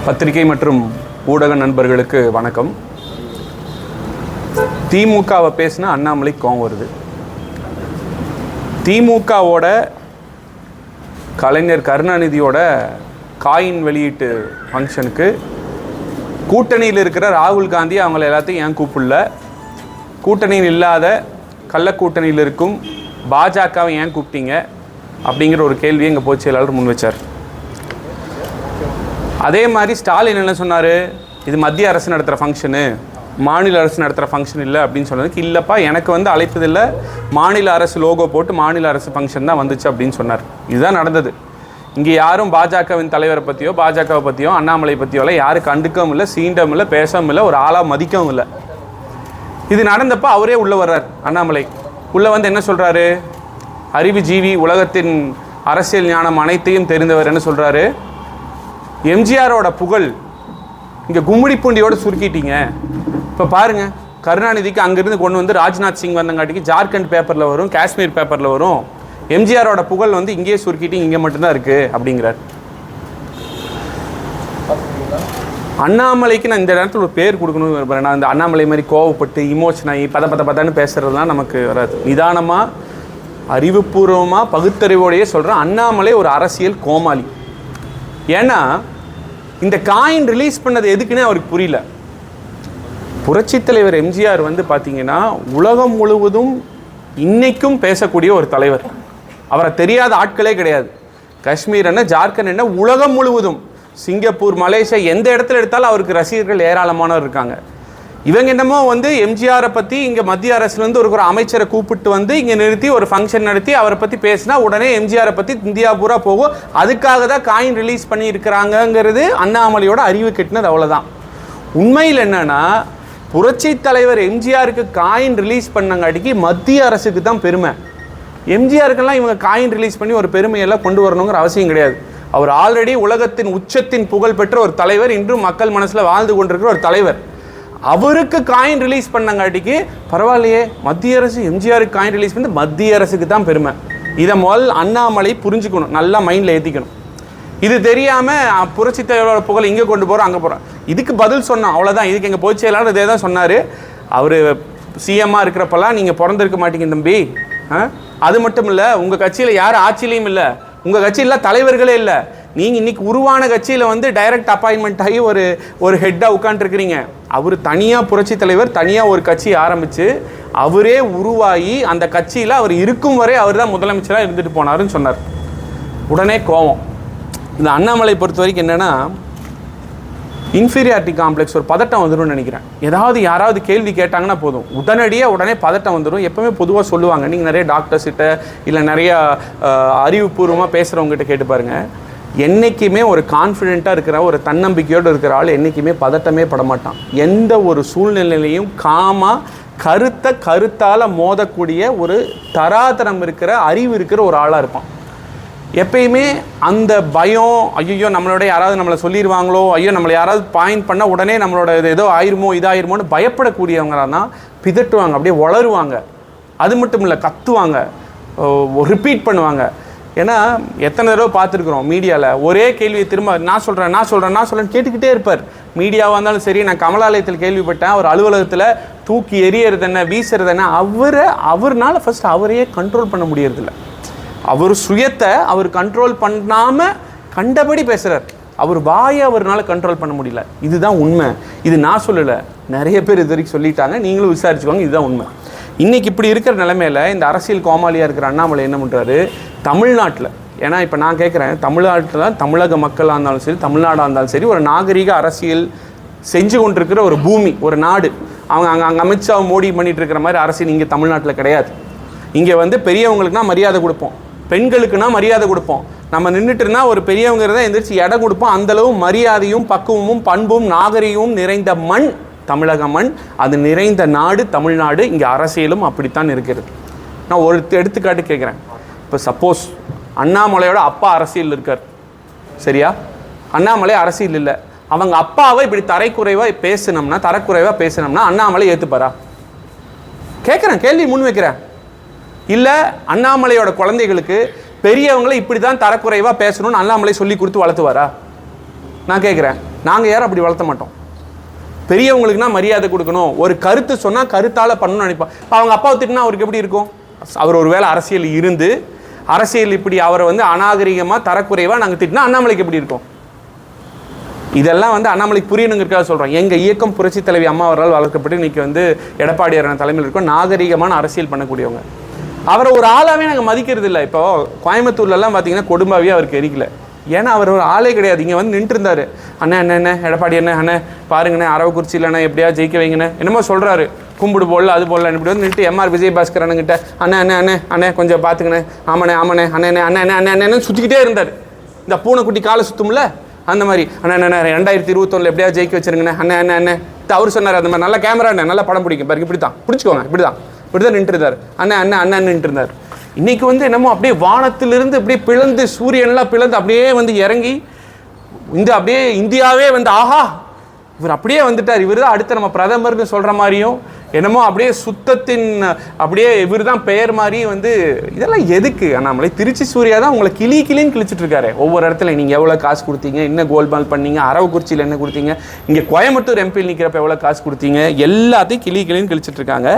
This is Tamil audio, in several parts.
பத்திரிகை மற்றும் ஊடக நண்பர்களுக்கு வணக்கம். திமுகவை பேசினா அண்ணாமலை கோவம் வருது. திமுகவோட கலைஞர் கருணாநிதியோட காயின் வெளியீட்டு ஃபங்க்ஷனுக்கு கூட்டணியில் இருக்கிற ராகுல் காந்தி அவங்கள எல்லாத்தையும் ஏன் கூப்பிடல, கூட்டணியில் இல்லாத கள்ள கூட்டணியில் இருக்கும் பாஜகவை ஏன் கூப்பிட்டீங்க அப்படிங்கிற ஒரு கேள்வியை எங்கள் பொதுச் செயலாளர் முன் வச்சார். அதே மாதிரி ஸ்டாலின் என்ன சொன்னார், இது மத்திய அரசு நடத்துகிற ஃபங்க்ஷனு, மாநில அரசு நடத்துகிற ஃபங்க்ஷன் இல்லை அப்படின்னு சொன்னதுக்கு, இல்லைப்பா எனக்கு வந்து அழைப்பதில்லை, மாநில அரசு லோகோ போட்டு மாநில அரசு ஃபங்க்ஷன் தான் வந்துச்சு அப்படின்னு சொன்னார். இதுதான் நடந்தது. இங்கே யாரும் பாஜகவின் தலைவரை பற்றியோ பாஜகவை பற்றியோ அண்ணாமலை பற்றியோலாம் யாரும் கண்டுக்கவும் இல்லை, சீண்டவும் இல்லை, பேசவும் இல்லை, ஒரு ஆளாக மதிக்கவும் இல்லை. இது நடந்தப்போ அவரே உள்ளே வர்றார். அண்ணாமலை உள்ளே வந்து என்ன சொல்கிறாரு, அறிவுஜீவி, உலகத்தின் அரசியல் ஞானம் அனைத்தையும் தெரிந்தவர் என்ன சொல்கிறாரு, எம்ஜிஆரோட புகழ் இங்கே கும்மிடி பூண்டியோடு சுருக்கிட்டீங்க. இப்போ பாருங்கள், கருணாநிதிக்கு அங்கேருந்து கொண்டு வந்து ராஜ்நாத் சிங் வந்தங்காட்டிக்கு ஜார்க்கண்ட் பேப்பரில் வரும், காஷ்மீர் பேப்பரில் வரும், எம்ஜிஆரோட புகழ் வந்து இங்கேயே சுருக்கிட்டு இங்கே மட்டும்தான் இருக்குது அப்படிங்கிறார். அண்ணாமலைக்கு நான் இந்த நேரத்தில் ஒரு பேர் கொடுக்கணும்னு விரும்புகிறேன். நான் இந்த அண்ணாமலை மாதிரி கோவப்பட்டு இமோஷன் ஆகி பதன்னு பேசுகிறதுலாம் நமக்கு வராது. நிதானமாக அறிவுபூர்வமாக பகுத்தறிவோடையே சொல்கிறேன், அண்ணாமலை ஒரு அரசியல் கோமாளி. ஏன்னா இந்த காயின் ரிலீஸ் பண்ணது எதுக்குன்னு அவருக்கு புரியல. புரட்சித் தலைவர் எம்ஜிஆர் வந்து பார்த்தீங்கன்னா உலகம் முழுவதும் இன்னைக்கும் பேசக்கூடிய ஒரு தலைவர். அவரை தெரியாத ஆட்களே கிடையாது. காஷ்மீர் என்ன, ஜார்க்கண்ட் என்ன, உலகம் முழுவதும், சிங்கப்பூர், மலேசியா, எந்த இடத்துல எடுத்தாலும் அவருக்கு ரசிகர்கள் ஏராளமானவர் இருக்காங்க. இவங்க என்னமோ வந்து எம்ஜிஆரை பற்றி இங்கே மத்திய அரசுலேருந்து ஒரு அமைச்சரை கூப்பிட்டு வந்து இங்கே நிறுத்தி ஒரு ஃபங்க்ஷன் நடத்தி அவரை பற்றி பேசினா உடனே எம்ஜிஆரை பற்றி இந்தியா பூரா போகும். அதுக்காக தான் காயின் ரிலீஸ் பண்ணி இருக்கிறாங்கங்கிறது அண்ணாமலையோட அறிவு கெட்டினது. அவ்வளோதான். உண்மையில் என்னன்னா, புரட்சி தலைவர் எம்ஜிஆருக்கு காயின் ரிலீஸ் பண்ணங்காட்டிக்கு மத்திய அரசுக்கு தான் பெருமை. எம்ஜிஆருக்கெல்லாம் இவங்க காயின் ரிலீஸ் பண்ணி ஒரு பெருமையெல்லாம் கொண்டு வரணுங்கிற அவசியம் கிடையாது. அவர் ஆல்ரெடி உலகத்தின் உச்சத்தின் புகழ் பெற்ற ஒரு தலைவர், இன்றும் மக்கள் மனசில் வாழ்ந்து கொண்டிருக்கிற ஒரு தலைவர். அவருக்கு காயின் ரிலீஸ் பண்ணங்காட்டிக்கு பரவாயில்லையே, மத்திய அரசு எம்ஜிஆருக்கு காயின் ரிலீஸ் பண்ணி மத்திய அரசுக்கு தான் பெருமை. இதை முதல் அண்ணாமலை புரிஞ்சுக்கணும், நல்லா மைண்டில் ஏற்றிக்கணும். இது தெரியாமல் புரட்சி தலைவரோட புகழ் இங்கே கொண்டு போகிறோம் அங்கே போகிறோம். இதுக்கு பதில் சொன்னோம், அவ்வளோதான். இதுக்கு எங்கள் பொதுச் செயலாளர் இதே தான் சொன்னார். அவர் சிஎம்மாக இருக்கிறப்பெல்லாம் நீங்கள் பிறந்திருக்க மாட்டீங்க தம்பி. அது மட்டும் இல்லை, உங்கள் கட்சியில் யார் ஆட்சியிலையும் இல்லை, உங்கள் கட்சியில் தலைவர்களே இல்லை. நீங்கள் இன்றைக்கி உருவான கட்சியில் வந்து டைரக்ட் அப்பாயின்மெண்ட் ஆகி ஒரு ஹெட்டாக உட்காந்துருக்கிறீங்க. அவர் தனியாக புரட்சி தலைவர் தனியாக ஒரு கட்சி ஆரம்பித்து அவரே உருவாகி அந்த கட்சியில் அவர் இருக்கும் வரை அவர் தான் முதலமைச்சராக இருந்துட்டு போனாருன்னு சொன்னார். உடனே கோவம். இந்த அண்ணாமலை பொறுத்த வரைக்கும் என்னென்னா, இன்ஃபீரியாரிட்டி காம்ப்ளெக்ஸ், ஒரு பதட்டம் வந்துடும் நினைக்கிறேன். யாராவது கேள்வி கேட்டாங்கன்னா போதும் உடனே பதட்டம் வந்துடும். எப்போவுமே பொதுவாக சொல்லுவாங்க, நீங்கள் நிறைய டாக்டர்ஸ்கிட்ட இல்லை நிறையா அறிவுபூர்வமாக பேசுகிறவங்ககிட்ட கேட்டு பாருங்கள், என்றைக்குமே ஒரு கான்ஃபிடென்ட்டாக இருக்கிற ஒரு தன்னம்பிக்கையோடு இருக்கிற ஆள் என்றைக்குமே பதட்டமே படமாட்டான். எந்த ஒரு சூழ்நிலையிலையும் கருத்தால் மோதக்கூடிய ஒரு தராதரம் இருக்கிற அறிவு இருக்கிற ஒரு ஆளாக இருப்பான். எப்பயுமே அந்த பயம், ஐயோ நம்மளோட யாராவது நம்மளை சொல்லிடுவாங்களோ, ஐயோ நம்மளை யாராவது பாயிண்ட் பண்ணால் உடனே நம்மளோட ஏதோ ஆயிருமோ இதாயிருமோன்னு பயப்படக்கூடியவங்களாக தான் பிதட்டுவாங்க, அப்படியே வளருவாங்க. அது மட்டும் இல்லை, கத்துவாங்க, ரிப்பீட் பண்ணுவாங்க. ஏன்னா எத்தனை தடவை பார்த்துருக்குறோம் மீடியாவில் ஒரே கேள்வியை திரும்ப நான் சொல்கிறேன் கேட்டுக்கிட்டே இருப்பார். மீடியாவாக இருந்தாலும் சரி, நான் கமலாலயத்தில் கேள்விப்பட்டேன், அவர் அலுவலகத்தில் தூக்கி எறியறது என்ன வீசுறது என்ன, அவர்னால ஃபஸ்ட் அவரையே கண்ட்ரோல் பண்ண முடியறதில்ல. அவர் சுயத்தை அவர் கண்ட்ரோல் பண்ணாமல் கண்டபடி பேசுகிறார். அவர் வாயை அவர்னால கண்ட்ரோல் பண்ண முடியல. இதுதான் உண்மை. இது நான் சொல்லலை, நிறைய பேர் இது வரைக்கும் சொல்லிட்டாங்க, நீங்களும் விசாரிச்சுக்கோங்க. இதுதான் உண்மை. இன்றைக்கி இப்படி இருக்கிற நிலைமையில் இந்த அரசியல் கோமாளியாக இருக்கிற அண்ணாமலை என்ன பண்ணுறாரு, தமிழ்நாட்டில், ஏன்னா இப்போ நான் கேட்குறேன், தமிழ்நாட்டில் தமிழக மக்களாக இருந்தாலும் சரி, தமிழ்நாடாக இருந்தாலும் சரி, ஒரு நாகரீக அரசியல் செஞ்சு கொண்டிருக்கிற ஒரு பூமி, ஒரு நாடு. அங்கே அமித்ஷா மோடி பண்ணிகிட்டு இருக்கிற மாதிரி அரசியல் இங்கே தமிழ்நாட்டில் கிடையாது. இங்கே வந்து பெரியவங்களுக்குனா மரியாதை கொடுப்போம், பெண்களுக்குனா மரியாதை கொடுப்போம். நம்ம நின்றுட்டுனா ஒரு பெரியவங்க இருந்தால் எந்திரிச்சு இடம் கொடுப்போம். அந்தளவு மரியாதையும் பக்குவமும் பண்பும் நாகரிகமும் நிறைந்த மண் தமிழக மண். அது நிறைந்த நாடு தமிழ்நாடு. இங்கே அரசியலும் அப்படித்தான் இருக்கிறது. நான் ஒரு எடுத்துக்காட்டு கேட்குறேன். இப்போ சப்போஸ் அண்ணாமலையோட அப்பா அரசியல் இருக்கார், சரியா? அண்ணாமலை அரசியல் இல்லை. அவங்க அப்பாவை இப்படி தரக்குறைவாக பேசினோம்னா அண்ணாமலை ஏற்றுப்பாரா? கேட்குறேன், கேள்வி முன் வைக்கிறேன். இல்லை அண்ணாமலையோட குழந்தைகளுக்கு பெரியவங்களை இப்படி தான் தரக்குறைவாக பேசணும்னு அண்ணாமலை சொல்லி கொடுத்து வளர்த்துவாரா? நான் கேட்குறேன். நாங்கள் யாரும் அப்படி வளர்த்த மாட்டோம். பெரியவங்களுக்குனா மரியாதை கொடுக்கணும், ஒரு கருத்து சொன்னால் கருத்தால் பண்ணணும்னு நினைப்போம். அவங்க அப்பாவை திட்டினா அவருக்கு எப்படி இருக்கும்? அவர் ஒரு வேளை அரசியல் இருந்து அரசியல் இப்படி அவரை வந்து அநாகரிகமாக தரக்குறைவாக நாங்கள் திட்டினா அண்ணாமலைக்கு எப்படி இருக்கும்? இதெல்லாம் வந்து அண்ணாமலைக்கு புரியணுங்கிறதுக்காக சொல்கிறோம். எங்கள் இயக்கம் புரட்சி தலைவி அம்மா அவரால் வளர்க்கப்பட்டு இன்றைக்கி வந்து எடப்பாடியார் தலைமையில் இருக்கோம். நாகரிகமான அரசியல் பண்ணக்கூடியவங்க. அவரை ஒரு ஆளாகவே நாங்கள் மதிக்கிறது இல்லை. இப்போ கோயம்புத்தூர்லலாம் பார்த்தீங்கன்னா கொடும்பாவே அவருக்கு எரிக்கல. ஏன்னா அவர் ஒரு ஆளே கிடையாது. இங்கே வந்து நின்றுருந்தார். அண்ணே என்ன எடப்பாடி அண்ணே பாருங்கண்ணே அரவக்குறிச்சி இல்லைண்ணே எப்படியா ஜெயிக்க வைங்கண்ணே என்னமோ சொல்கிறாரு. கும்பிடு போடல அது போடல இப்படி வந்து நின்று எம்ஆர் விஜயபாஸ்கர் அண்ணங்கிட்ட அண்ணே கொஞ்சம் பார்த்துக்கண்ணே ஆமாண்ணே அண்ணே சுற்றிக்கிட்டே இருந்தார். இந்த பூனைக்குட்டி காலை சுற்றும்ல அந்த மாதிரி அண்ணே 2021 எப்படியா ஜெயிக்க வச்சுருங்கண்ணே அண்ணே அவர் சொன்னார். அந்த மாதிரி நல்ல கேமராண்ணே நல்லா படம் பிடிக்கும் பாருங்க, இப்படி தான் பிடிச்சிக்கோங்க, இப்படி தான் நின்றுருந்தார். அண்ணே நின்றுருந்தார். இன்றைக்கி வந்து என்னமோ அப்படியே வானத்திலிருந்து அப்படியே பிளந்து சூரியன்லாம் பிளந்து அப்படியே வந்து இறங்கி அப்படியே இந்தியாவே வந்து ஆஹா இவர் அப்படியே வந்துட்டார், இவர் தான் அடுத்த நம்ம பிரதமர்னு சொல்கிற மாதிரியும் என்னமோ அப்படியே சுத்தத்தின் அப்படியே இவர் தான் பெயர் மாதிரி வந்து இதெல்லாம் எதுக்கு? அண்ணாமலை திருச்சி சூர்யா தான் உங்களை கிளின்னு கிழிச்சிட்டு இருக்காரு. ஒவ்வொரு இடத்துல நீங்கள் எவ்வளோ காசு கொடுத்தீங்க, என்ன கோல்மால் பண்ணீங்க, அரவக்குறிச்சியில் என்ன கொடுத்தீங்க, இங்கே கோயம்புத்தூர் எம்பியில் நிற்கிறப்ப எவ்வளோ காசு கொடுத்தீங்க, எல்லாத்தையும் கிளின்னு கிழிச்சிட்டு இருக்காங்க.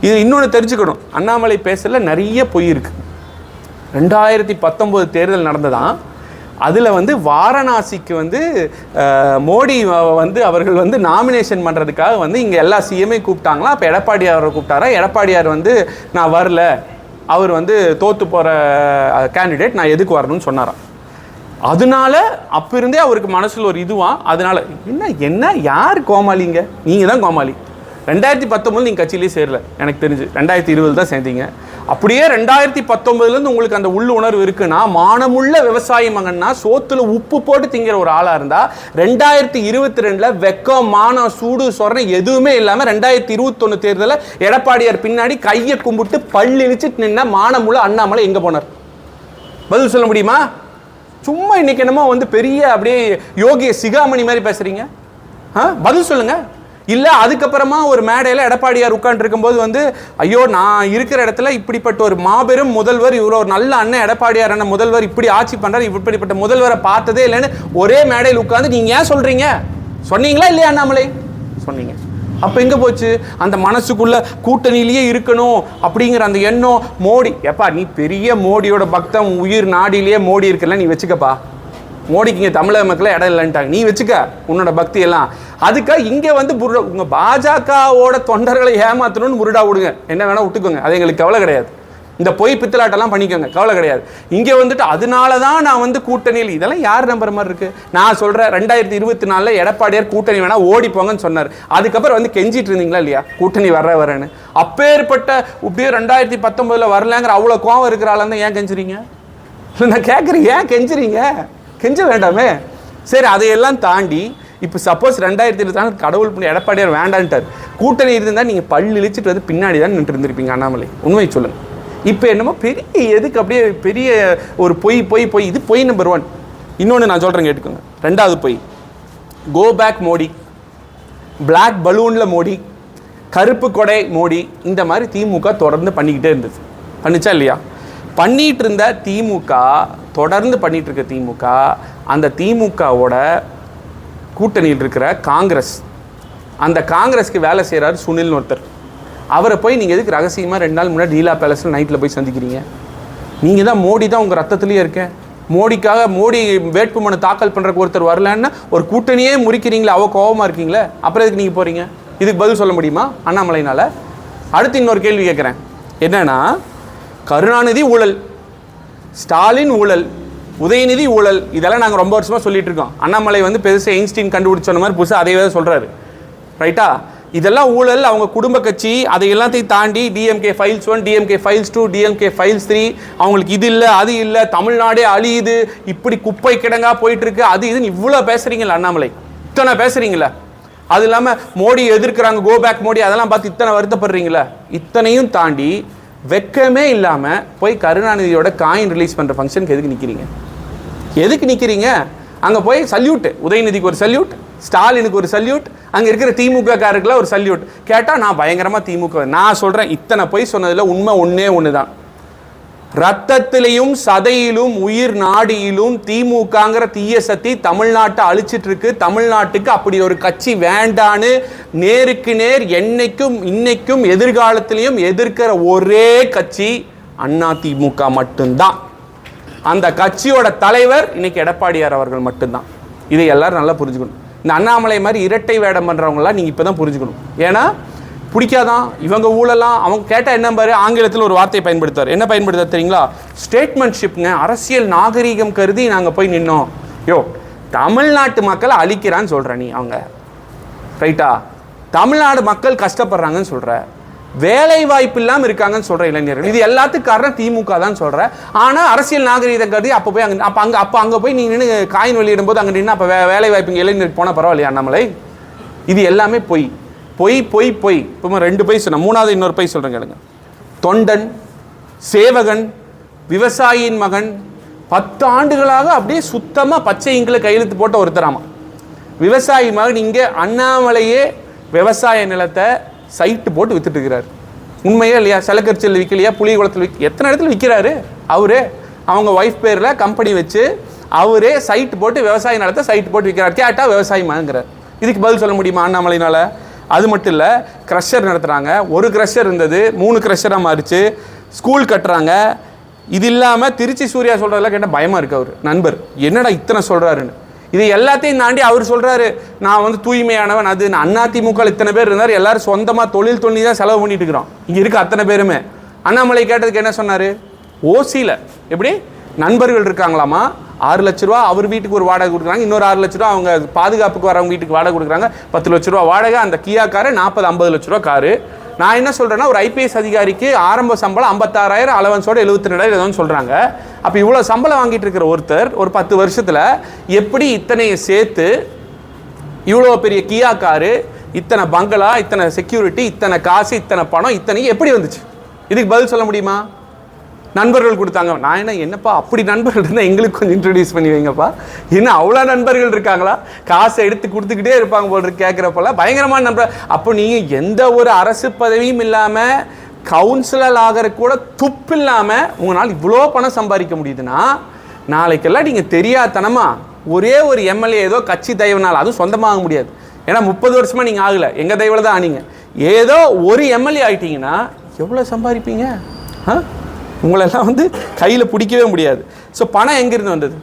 இது இன்னொன்று தெரிஞ்சுக்கணும். அண்ணாமலை பேசல நிறைய பொய் இருக்குது. 2019 தேர்தல் நடந்ததான். அதில் வந்து வாரணாசிக்கு வந்து மோடி வந்து அவர்கள் வந்து நாமினேஷன் பண்ணுறதுக்காக வந்து இங்கே எல்லா சிஎம்ஐ கூப்பிட்டாங்களா. அப்போ எடப்பாடியாரை கூப்பிட்டாரா. எடப்பாடியார் வந்து நான் வரல, அவர் வந்து தோற்று போகிற கேண்டிடேட், நான் எதுக்கு வரணும்னு சொன்னாராம். அதனால அப்போ இருந்தே அவருக்கு மனசில் ஒரு இதுவான். அதனால என்ன யார் கோமாளிங்க? நீங்கள் தான் கோமாளி. 2019 நீங்கள் கட்சியிலே சேரல, எனக்கு தெரிஞ்சு 2020 தான் சேர்ந்தீங்க. அப்படியே 2019 உங்களுக்கு அந்த உள்ள உணர்வு இருக்குன்னா, மானமுள்ள விவசாயி மகன்னா சோத்துல உப்பு போட்டு திங்கிற ஒரு ஆளா இருந்தா 2022 வெக்கம் மானம் சூடு சொரணை எதுவுமே இல்லாம 2021 தேர்தலில் எடப்பாடியார் பின்னாடி கையை கும்பிட்டு பள்ளி இழிச்சிட்டு நின்ன மானமுள்ள அண்ணாமலை எங்க போனார்? பதில் சொல்ல முடியுமா? சும்மா இன்னைக்கு என்னமோ வந்து பெரிய அப்படியே யோகிய சிகாமணி மாதிரி பேசுறீங்க. பதில் சொல்லுங்க. இல்லை அதுக்கப்புறமா ஒரு மேடையில் எடப்பாடியார் உட்காந்து இருக்கும்போது வந்து ஐயோ நான் இருக்கிற இடத்துல இப்படிப்பட்ட ஒரு மாபெரும் முதல்வர், இவ்வளோ ஒரு நல்ல அண்ணன் எடப்பாடியார் அண்ணன் முதல்வர் இப்படி ஆட்சி பண்ணுறாரு, இப்படிப்பட்ட முதல்வரை பார்த்ததே இல்லைன்னு ஒரே மேடையில் உட்காந்து நீங்கள் ஏன் சொல்கிறீங்க? சொன்னீங்களா இல்லையா அண்ணாமலை? சொன்னீங்க. அப்போ எங்கே போச்சு அந்த மனசுக்குள்ள கூட்டணியிலேயே இருக்கணும் அப்படிங்கிற அந்த எண்ணம்? மோடி எப்பா நீ பெரிய மோடியோட பக்தம், உயிர் நாடிலேயே மோடி இருக்குல்ல, நீ வச்சுக்கப்பா. மோடிக்கு இங்கே தமிழக மக்களை இடம் இல்லைன்ட்டாங்க, நீ வச்சுக்க உன்னோட பக்தி எல்லாம். அதுக்காக இங்கே வந்து உங்கள் பாஜகவோட தொண்டர்களை ஏமாத்தணும்னு முருடா விடுங்க, என்ன வேணால் விட்டுக்கோங்க, அது எங்களுக்கு கவலை கிடையாது. இந்த பொய் பித்தலாட்டெல்லாம் பண்ணிக்கோங்க, கவலை கிடையாது. இங்கே வந்துட்டு அதனால தான் நான் வந்து கூட்டணியில் இதெல்லாம் யார் நம்புற மாதிரி இருக்குது? நான் சொல்கிறேன் 2024 எடப்பாடியார் கூட்டணி வேணால் ஓடி போங்கன்னு சொன்னார். அதுக்கப்புறம் வந்து கெஞ்சிட்டு இருந்தீங்களா இல்லையா கூட்டணி வரேன்னு? அப்பேற்பட்ட இப்படியே 2019 வரலங்கிற அவ்வளோ கோவம் இருக்கிறாள் தான் ஏன் கெஞ்சுறீங்க? நான் கேட்குறேன், ஏன் கெஞ்சுறீங்க? கெஞ்ச வேண்டாமே. சரி, அதையெல்லாம் தாண்டி இப்போ சப்போஸ் 2024 கடவுள் பண்ணி எடப்பாடியார் வேண்டான்ட்டார், கூட்டணி இருந்தால் நீங்கள் பள்ளி இழிச்சிட்டு வந்து பின்னாடி தான் நின்று இருந்திருப்பீங்க அண்ணாமலை. உண்மை சொல்லுங்கள். இப்போ என்னமோ பெரிய எதுக்கு அப்படியே பெரிய ஒரு பொய் இது பொய் நம்பர் 1. இன்னொன்று நான் சொல்கிறேன் கேட்டுக்கோங்க. 2வது பொய், கோ பேக் மோடி, பிளாக் பலூனில் மோடி, கருப்பு கொடை மோடி, இந்த மாதிரி திமுக தொடர்ந்து பண்ணிக்கிட்டே இருந்தது. பண்ணிச்சா இல்லையா? பண்ணிகிட்டு இருந்த திமுக, தொடர்ந்து பண்ணிகிட்டு இருக்க திமுக, அந்த திமுகவோட கூட்டணியில் இருக்கிற காங்கிரஸ், அந்த காங்கிரஸ்க்கு வேலை செய்கிறார் சுனில்னு ஒருத்தர். அவரை போய் நீங்கள் எதுக்கு ரகசியமாக 2 நாள் முன்னாடி லீலா பேலஸில் நைட்டில் போய் சந்திக்கிறீங்க? நீங்கள் தான் மோடி தான் உங்கள் ரத்தத்துலேயே இருக்கேன். மோடிக்காக மோடி வேட்புமனு தாக்கல் பண்ணுறக்கு ஒருத்தர் வரலன்னா ஒரு கூட்டணியே முறிக்கிறீங்களே, அவ கோபமாக இருக்கீங்களே, அப்புறம் எதுக்கு நீங்கள் போகிறீங்க? இதுக்கு பதில் சொல்ல முடியுமா அண்ணாமலைனால்? அடுத்து இன்னொரு கேள்வி கேட்குறேன். என்னன்னா, கருணாநிதி ஊழல், ஸ்டாலின் ஊழல், உதயநிதி ஊழல், இதெல்லாம் நாங்கள் ரொம்ப வருஷமாக சொல்லிட்டு இருக்கோம். அண்ணாமலை வந்து பெருசாக ஐன்ஸ்டீன் கண்டுபிடிச்ச மாதிரி புதுசாக அதே தான் சொல்கிறாரு, ரைட்டா? இதெல்லாம் ஊழல், அவங்க குடும்ப கட்சி, அதை எல்லாத்தையும் தாண்டி DMK files 1, DMK files 2, DMK files 3, அவங்களுக்கு இது இல்லை அது இல்லை, தமிழ்நாடே அழியுது, இப்படி குப்பை கிடங்கா போயிட்டு இருக்கு, அது இதுன்னு இவ்வளோ பேசுறீங்களா அண்ணாமலை? இத்தனை பேசுறீங்களா? அது இல்லாமல் மோடி எதிர்க்கிறாங்க, கோ பேக் மோடி, அதெல்லாம் பார்த்து இத்தனை வருத்தப்படுறீங்களா? இத்தனையும் தாண்டி வெக்கமே இல்லாமல் போய் கருணாநிதியோட காயின் ரிலீஸ் பண்ணுற ஃபங்க்ஷனுக்கு எதுக்கு நிற்கிறீங்க? எதுக்கு நிற்கிறீங்க? அங்கே போய் சல்யூட், உதயநிதிக்கு ஒரு சல்யூட், ஸ்டாலினுக்கு ஒரு சல்யூட், அங்கே இருக்கிற திமுக காருக்குலாம் ஒரு சல்யூட். கேட்டால் நான் பயங்கரமாக திமுக. நான் சொல்கிறேன், இத்தனை போய் சொன்னதில் உண்மை ஒன்றே ஒன்று தான். ரத்தத்திலையும் சதையிலும் உயிர் நாடியிலும் திமுகங்கிற தீய சக்தி தமிழ்நாட்டை அழிச்சிட்டு இருக்கு. தமிழ்நாட்டுக்கு அப்படி ஒரு கட்சி வேண்டான்னு நேருக்கு நேர் என்னைக்கும் இன்னைக்கும் எதிர்காலத்திலையும் எதிர்க்கிற ஒரே கட்சி அதிமுக மட்டும்தான். அந்த கட்சியோட தலைவர் இன்னைக்கு எடப்பாடியார் அவர்கள் மட்டும்தான். இதை எல்லாரும் நல்லா புரிஞ்சுக்கணும். இந்த அண்ணாமலை மாதிரி இரட்டை வேடம் பண்றவங்களாம் நீங்க இப்பதான் புரிஞ்சுக்கணும். ஏன்னா பிடிக்காதான் இவங்க ஊழலாம். அவங்க கேட்டால் என்ன பாரு, ஆங்கிலத்தில் ஒரு வார்த்தையை பயன்படுத்தார். என்ன பயன்படுத்தார் தெரியுங்களா? ஸ்டேட்மெண்ட்ஷிப்ங்க. அரசியல் நாகரீகம் கருதி நாங்கள் போய் நின்னோம். தமிழ்நாட்டு மக்களை அழிக்கிறான்னு சொல்கிற நீ, அவங்க ரைட்டா? தமிழ்நாடு மக்கள் கஷ்டப்படுறாங்கன்னு சொல்கிற, வேலை வாய்ப்பு இல்லாமல் இருக்காங்கன்னு சொல்கிற இளைஞர்கள், இது எல்லாத்துக்கும் காரணம் திமுக தான் சொல்கிற. ஆனால் அரசியல் நாகரீகம் கருதி அப்போ போய் அங்கே போய் நீ நின்று காயின் வெளியிடும் போது அங்கே நின்று அப்போ வேலை வாய்ப்பு இளைஞருக்கு போனால் பரவாயில்லையா அண்ணாமலை? இது எல்லாமே பொய் பொய் பொய் பொய். இப்போ 2 பொய் சொன்ன, 3வது இன்னொரு பொய் சொல்கிறேன் கேளுங்க. தொண்டன், சேவகன், விவசாயியின் மகன், 10 ஆண்டுகளாக அப்படியே சுத்தமாக பச்சை இங்கில் கையெழுத்து போட்ட ஒருத்தராமா. விவசாயி மகன் இங்கே அண்ணாமலையே விவசாய நிலத்தை சைட்டு போட்டு வித்துட்டு இருக்கிறார். உண்மையே இல்லையா? செலக்கரிச்சல் விற்கலையா? புளியகுளத்தில் எத்தனை இடத்துல விற்கிறாரு அவரே. அவங்க ஒய்ஃப் பேரில் கம்பெனி வச்சு அவரே சைட்டு போட்டு விவசாய நிலத்தை சைட்டு போட்டு விற்கிறார். கேட்டால் விவசாயி மகங்கிறார். இதுக்கு பதில் சொல்ல முடியுமா அண்ணாமலையினால்? அது மட்டும் இல்லை, க்ரஷர் நடத்துகிறாங்க. ஒரு க்ரஷர் இருந்தது 3 க்ரஷராக மாறிச்சு. ஸ்கூல் கட்டுறாங்க. இது இல்லாமல் திருச்சி சூர்யா சொல்கிறதெல்லாம் கேட்டால் பயமாக இருக்குது. அவர் நண்பர் என்னடா இத்தனை சொல்கிறாருன்னு. இது எல்லாத்தையும் தாண்டி அவர் சொல்கிறாரு நான் வந்து தூய்மையானவன். அது அதிமுக இத்தனை பேர் இருந்தார், எல்லாரும் சொந்தமாக தொழில் தொண்ணி தான் செலவு பண்ணிட்டு இருக்கிறோம். இங்கே இருக்க அத்தனை பேருமே. அண்ணாமலை கேட்டதுக்கு என்ன சொன்னார்? ஓசியில் எப்படி நண்பர்கள் இருக்காங்களாமா, 6 லட்ச ரூபா அவர் வீட்டுக்கு ஒரு வாடகை கொடுக்குறாங்க, இன்னொரு 6 லட்ச ரூபா அவங்க பாதுகாப்புக்கு வரவங்க வீட்டுக்கு வாடகை கொடுக்குறாங்க, 10 லட்ச ரூபா வாடகை. அந்த கியா காரு 40-50 லட்ச ரூபா காரு. நான் என்ன சொல்கிறேன்னா, ஒரு ஐபிஎஸ் அதிகாரிக்கு ஆரம்ப சம்பளம் 56,000, அலவன்ஸோட 72,000 ஏதோன்னு சொல்கிறாங்க. அப்போ இவ்வளோ சம்பளம் வாங்கிட்டு இருக்கிற ஒருத்தர் ஒரு 10 வருஷத்தில் எப்படி இத்தனையை சேர்த்து இவ்வளோ பெரிய கியா காரு, இத்தனை பங்களா, இத்தனை செக்யூரிட்டி, இத்தனை காசு, இத்தனை பணம், இத்தனை எப்படி வந்துச்சு? இதுக்கு பதில் சொல்ல முடியுமா? நண்பர்கள் கொடுத்தாங்க. நான் என்னப்பா அப்படி நண்பர்கள் இருந்தால் எங்களுக்கு கொஞ்சம் இன்ட்ரடியூஸ் பண்ணி வைங்கப்பா. என்ன அவ்வளோ நண்பர்கள் இருக்காங்களா? காசை எடுத்து கொடுத்துக்கிட்டே இருப்பாங்க போல கேட்குறப்பெல்லாம் பயங்கரமான நண்பர். அப்போ நீங்கள் எந்த ஒரு அரசு பதவியும் இல்லாமல் கவுன்சிலர் ஆகிற கூட துப்பு இல்லாமல் உங்களால் இவ்வளோ பணம் சம்பாதிக்க முடியுதுன்னா, நாளைக்கெல்லாம் நீங்கள் தெரியாதனமா ஒரே ஒரு எம்எல்ஏ ஏதோ கட்சி தயவுனால், அதுவும் சொந்தமாக முடியாது. ஏன்னா 30 வருஷமாக நீங்கள் ஆகலை, எங்கள் தயவில் தான் ஆனீங்க. ஏதோ ஒரு எம்எல்ஏ ஆகிட்டீங்கன்னா எவ்வளோ சம்பாதிப்பீங்க? உங்களெல்லாம் வந்து கையில் பிடிக்கவே முடியாது. ஸோ பணம் எங்கேருந்து வந்தது?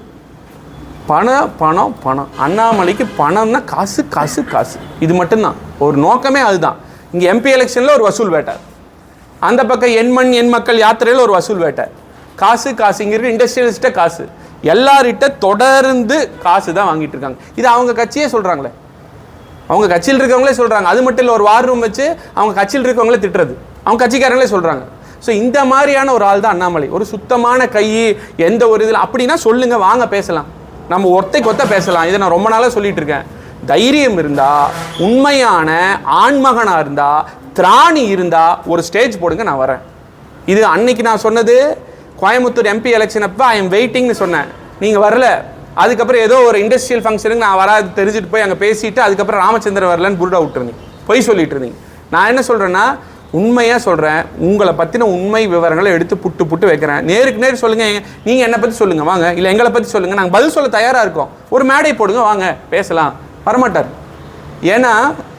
பணம் பணம் பணம். அண்ணாமலைக்கு பணம்னா காசு காசு காசு. இது மட்டும்தான் ஒரு நோக்கமே. அதுதான். இங்கே எம்பி எலெக்ஷனில் ஒரு வசூல் வேட்டார், அந்த பக்கம் எண் மக்கள் யாத்திரையில் ஒரு வசூல் வேட்டார். காசு காசு. இங்கே இருக்க இண்டஸ்ட்ரியலிஸ்ட்டை காசு, எல்லார்கிட்ட தொடர்ந்து காசு தான் வாங்கிட்டு இருக்காங்க. இது அவங்க கட்சியே சொல்கிறாங்களே, அவங்க கட்சியில் இருக்கவங்களே சொல்கிறாங்க. அது மட்டும் இல்லை, ஒரு வார் ரூம் வச்சு அவங்க கட்சியில் இருக்கவங்களே திட்டுறது அவங்க கட்சிக்காரங்களே சொல்கிறாங்க. ஸோ இந்த மாதிரியான ஒரு ஆள் தான் அண்ணாமலை. ஒரு சுத்தமான கை, எந்த ஒரு இதில் அப்படின்னா சொல்லுங்கள், வாங்க பேசலாம், நம்ம ஒத்தைக்கு பேசலாம். இதை நான் ரொம்ப நாளாக சொல்லிட்டு இருக்கேன். தைரியம் இருந்தால், உண்மையான ஆண்மகனாக இருந்தால், திராணி இருந்தால் ஒரு ஸ்டேஜ் போடுங்க, நான் வரேன். இது அன்னைக்கு நான் சொன்னது கோயம்புத்தூர் எம்பி எலெக்ஷன் அப்போ ஐ எம் வெயிட்டிங்னு சொன்னேன். நீங்கள் வரல. அதுக்கப்புறம் ஏதோ ஒரு இண்டஸ்ட்ரியல் ஃபங்க்ஷனுக்கு நான் வராது தெரிஞ்சுட்டு போய் அங்கே பேசிட்டு அதுக்கப்புறம் ராமச்சந்திரன் வரலன்னு புருடா விட்டுருந்தீங்க, பொய் சொல்லிட்டு இருந்தீங்க. நான் என்ன சொல்கிறேன்னா, உண்மையாக சொல்கிறேன். உங்களை பற்றின உண்மை விவரங்களை எடுத்து புட்டு வைக்கிறேன். நேருக்கு நேர் சொல்லுங்கள். நீங்கள் என்னை பற்றி சொல்லுங்கள் வாங்க, இல்லை எங்களை பற்றி சொல்லுங்கள், நாங்கள் பதில் சொல்ல தயாராக இருக்கோம். ஒரு மேடை போடுங்க, வாங்க பேசலாம். வரமாட்டார். ஏன்னா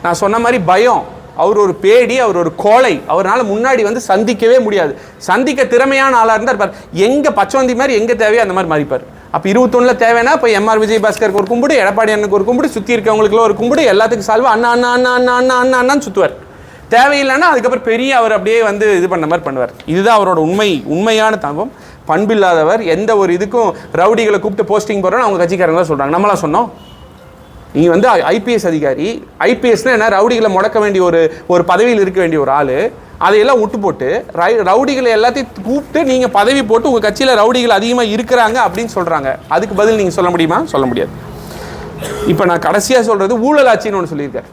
நான் சொன்ன மாதிரி பயம். அவர் ஒரு பேடி, அவர் ஒரு கோழை. அவரால் முன்னாடி வந்து சந்திக்கவே முடியாது. சந்திக்க திறமையான ஆளாக இருந்தால் இருப்பார். எங்கே பச்சவந்தி மாதிரி எங்கே தேவையோ அந்த மாதிரி மாறிப்பார். அப்போ 21 தேவைன்னா இப்போ எம்ஆர் விஜயபாஸ்கருக்கு ஒரு கும்பிடு, எடப்பாடி அண்ணனுக்கு ஒரு கும்பிடு, சுற்றி இருக்கவங்களுக்குலாம் ஒரு கும்பிடு, எல்லாத்துக்கும் சால்வா அண்ணா அண்ணா அண்ணா அண்ணா அண்ணா அண்ணா அண்ணான்னு சுற்றுவார். தேவையில்லைன்னா அதுக்கப்புறம் பெரிய அவர் அப்படியே வந்து இது பண்ண மாதிரி பண்ணுவார். இதுதான் அவரோட உண்மையான தம்பம். பண்பில்லாதவர். எந்த ஒரு இதுக்கும் ரவுடிகளை கூப்பிட்டு போஸ்டிங் போடுறோன்னு அவங்க கட்சிக்காரங்க தான் சொல்கிறாங்க. நம்மளாம் சொன்னோம். நீங்கள் வந்து ஐபிஎஸ் அதிகாரி, ஐபிஎஸ்னால் என்ன, ரவுடிகளை முடக்க வேண்டிய ஒரு பதவியில் இருக்க வேண்டிய ஒரு ஆள். அதையெல்லாம் விட்டு போட்டு ரவுடிகளை எல்லாத்தையும் கூப்பிட்டு நீங்கள் பதவி போட்டு உங்கள் கட்சியில் ரவுடிகள் அதிகமாக இருக்கிறாங்க அப்படின்னு சொல்கிறாங்க. அதுக்கு பதில் நீங்கள் சொல்ல முடியுமா? சொல்ல முடியாது. இப்போ நான் கடைசியாக சொல்கிறது ஊழலாட்சின்னு ஒன்று சொல்லியிருக்காரு.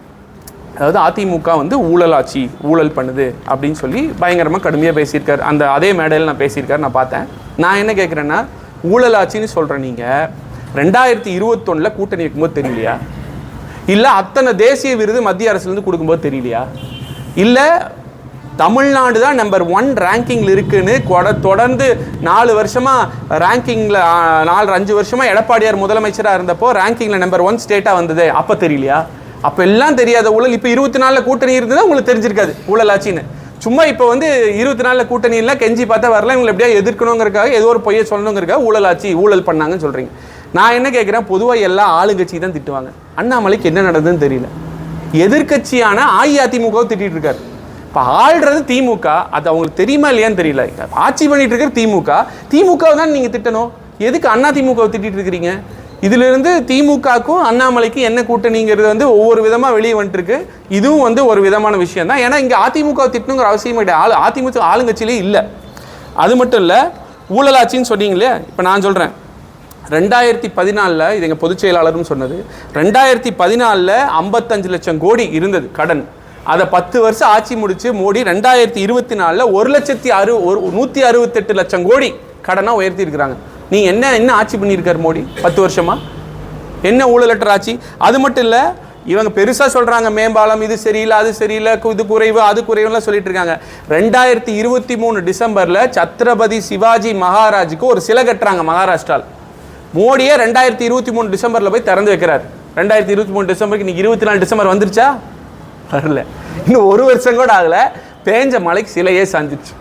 அதாவது அதிமுக வந்து ஊழலாட்சி, ஊழல் பண்ணுது அப்படின்னு சொல்லி பயங்கரமாக கடுமையாக பேசியிருக்காரு. அதே மேடையில் நான் பேசியிருக்காரு, நான் பார்த்தேன். நான் என்ன கேட்குறேன்னா, ஊழலாட்சின்னு சொல்கிறேன். நீங்கள் 2021 கூட்டணி வைக்கும்போது தெரியலையா? இல்லை அத்தனை தேசிய விருது மத்திய அரசுலேருந்து கொடுக்கும்போது தெரியலையா? இல்லை தமிழ்நாடு தான் நம்பர் 1 ரேங்கிங்கில் இருக்குன்னு தொடர்ந்து 4 வருஷமாக ரேங்கிங்கில் 4-5 வருஷமாக எடப்பாடியார் முதலமைச்சராக இருந்தப்போ ரேங்கிங்கில் நம்பர் 1 ஸ்டேட்டாக வந்தது. அப்போ தெரியலையா? அப்போ எல்லாம் தெரியாத ஊழல் இப்போ 24 கூட்டணி இருந்ததுன்னா உங்களுக்கு தெரிஞ்சிருக்காது ஊழல் ஆட்சின்னு. சும்மா இப்போ வந்து 24 கூட்டணி இல்லை கெஞ்சி பார்த்தா வரல, இவங்களை எப்படியா எதிர்க்கணுங்கிறக்காக ஏதோ ஒரு பொய்யை சொல்லணுங்கிறக்காக ஊழல் ஆட்சி ஊழல் பண்ணாங்கன்னு சொல்கிறீங்க. நான் என்ன கேட்குறேன், பொதுவாக எல்லா ஆளுங்கட்சி தான் திட்டுவாங்க. அண்ணாமலைக்கு என்ன நடந்ததுன்னு தெரியல. எதிர்கட்சியான அஇஅதிமுகவை திட்டிகிட்டு இருக்காரு. இப்போ ஆள்றது திமுக, அது அவங்களுக்கு தெரியுமா இல்லையான்னு தெரியல. ஆட்சி பண்ணிட்டு இருக்கிற திமுகவை தான் நீங்கள் திட்டணும். எதுக்கு அண்ணா திமுகவை திட்டிட்டு இருக்கிறீங்க? இதிலிருந்து திமுகவுக்கும் அண்ணாமலைக்கும் என்ன கூட்டணிங்கிறது வந்து ஒவ்வொரு விதமாக வெளியே வந்துட்டுருக்கு. இதுவும் வந்து ஒரு விதமான விஷயம் தான். ஏன்னா இங்கே அதிமுகவை திட்டணுங்கிற அவசியம் கிடையாது. அதிமுக ஆளுங்கட்சியிலே இல்லை. அது மட்டும் இல்லை, ஊழலாட்சின்னு சொன்னீங்களே. இப்போ நான் சொல்கிறேன், 2014 இது எங்கள் பொதுச் செயலாளரும் சொன்னது, 2014 55 லட்சம் கோடி இருந்தது கடன். அதை 10 வருஷம் ஆட்சி முடிச்சு மோடி 2024 168 லட்சம் கோடி கடனாக உயர்த்தி இருக்கிறாங்க. நீங்கள் என்ன ஆட்சி பண்ணியிருக்காரு மோடி 10 வருஷமா? என்ன ஊழலற்ற ஆட்சி? அது மட்டும் இல்லை, இவங்க பெருசாக சொல்கிறாங்க மேம்பாலம் இது சரியில்லை அது சரியில்லை இது குறைவு அது குறைவுலாம் சொல்லிட்டு இருக்காங்க. 2023 டிசம்பரில் சத்ரபதி சிவாஜி மகாராஜுக்கு ஒரு சிலை கட்டுறாங்க மகாராஷ்டிராவில். மோடியே 2023 டிசம்பரில் போய் திறந்து வைக்கிறார். 2023 டிசம்பருக்கு இன்னைக்கு 24 டிசம்பர் வந்துருச்சா? வரல. இன்னும் 1 வருஷம் கூட ஆகலை, பேஞ்ச மலைக்கு சிலையே சாஞ்சிச்சு.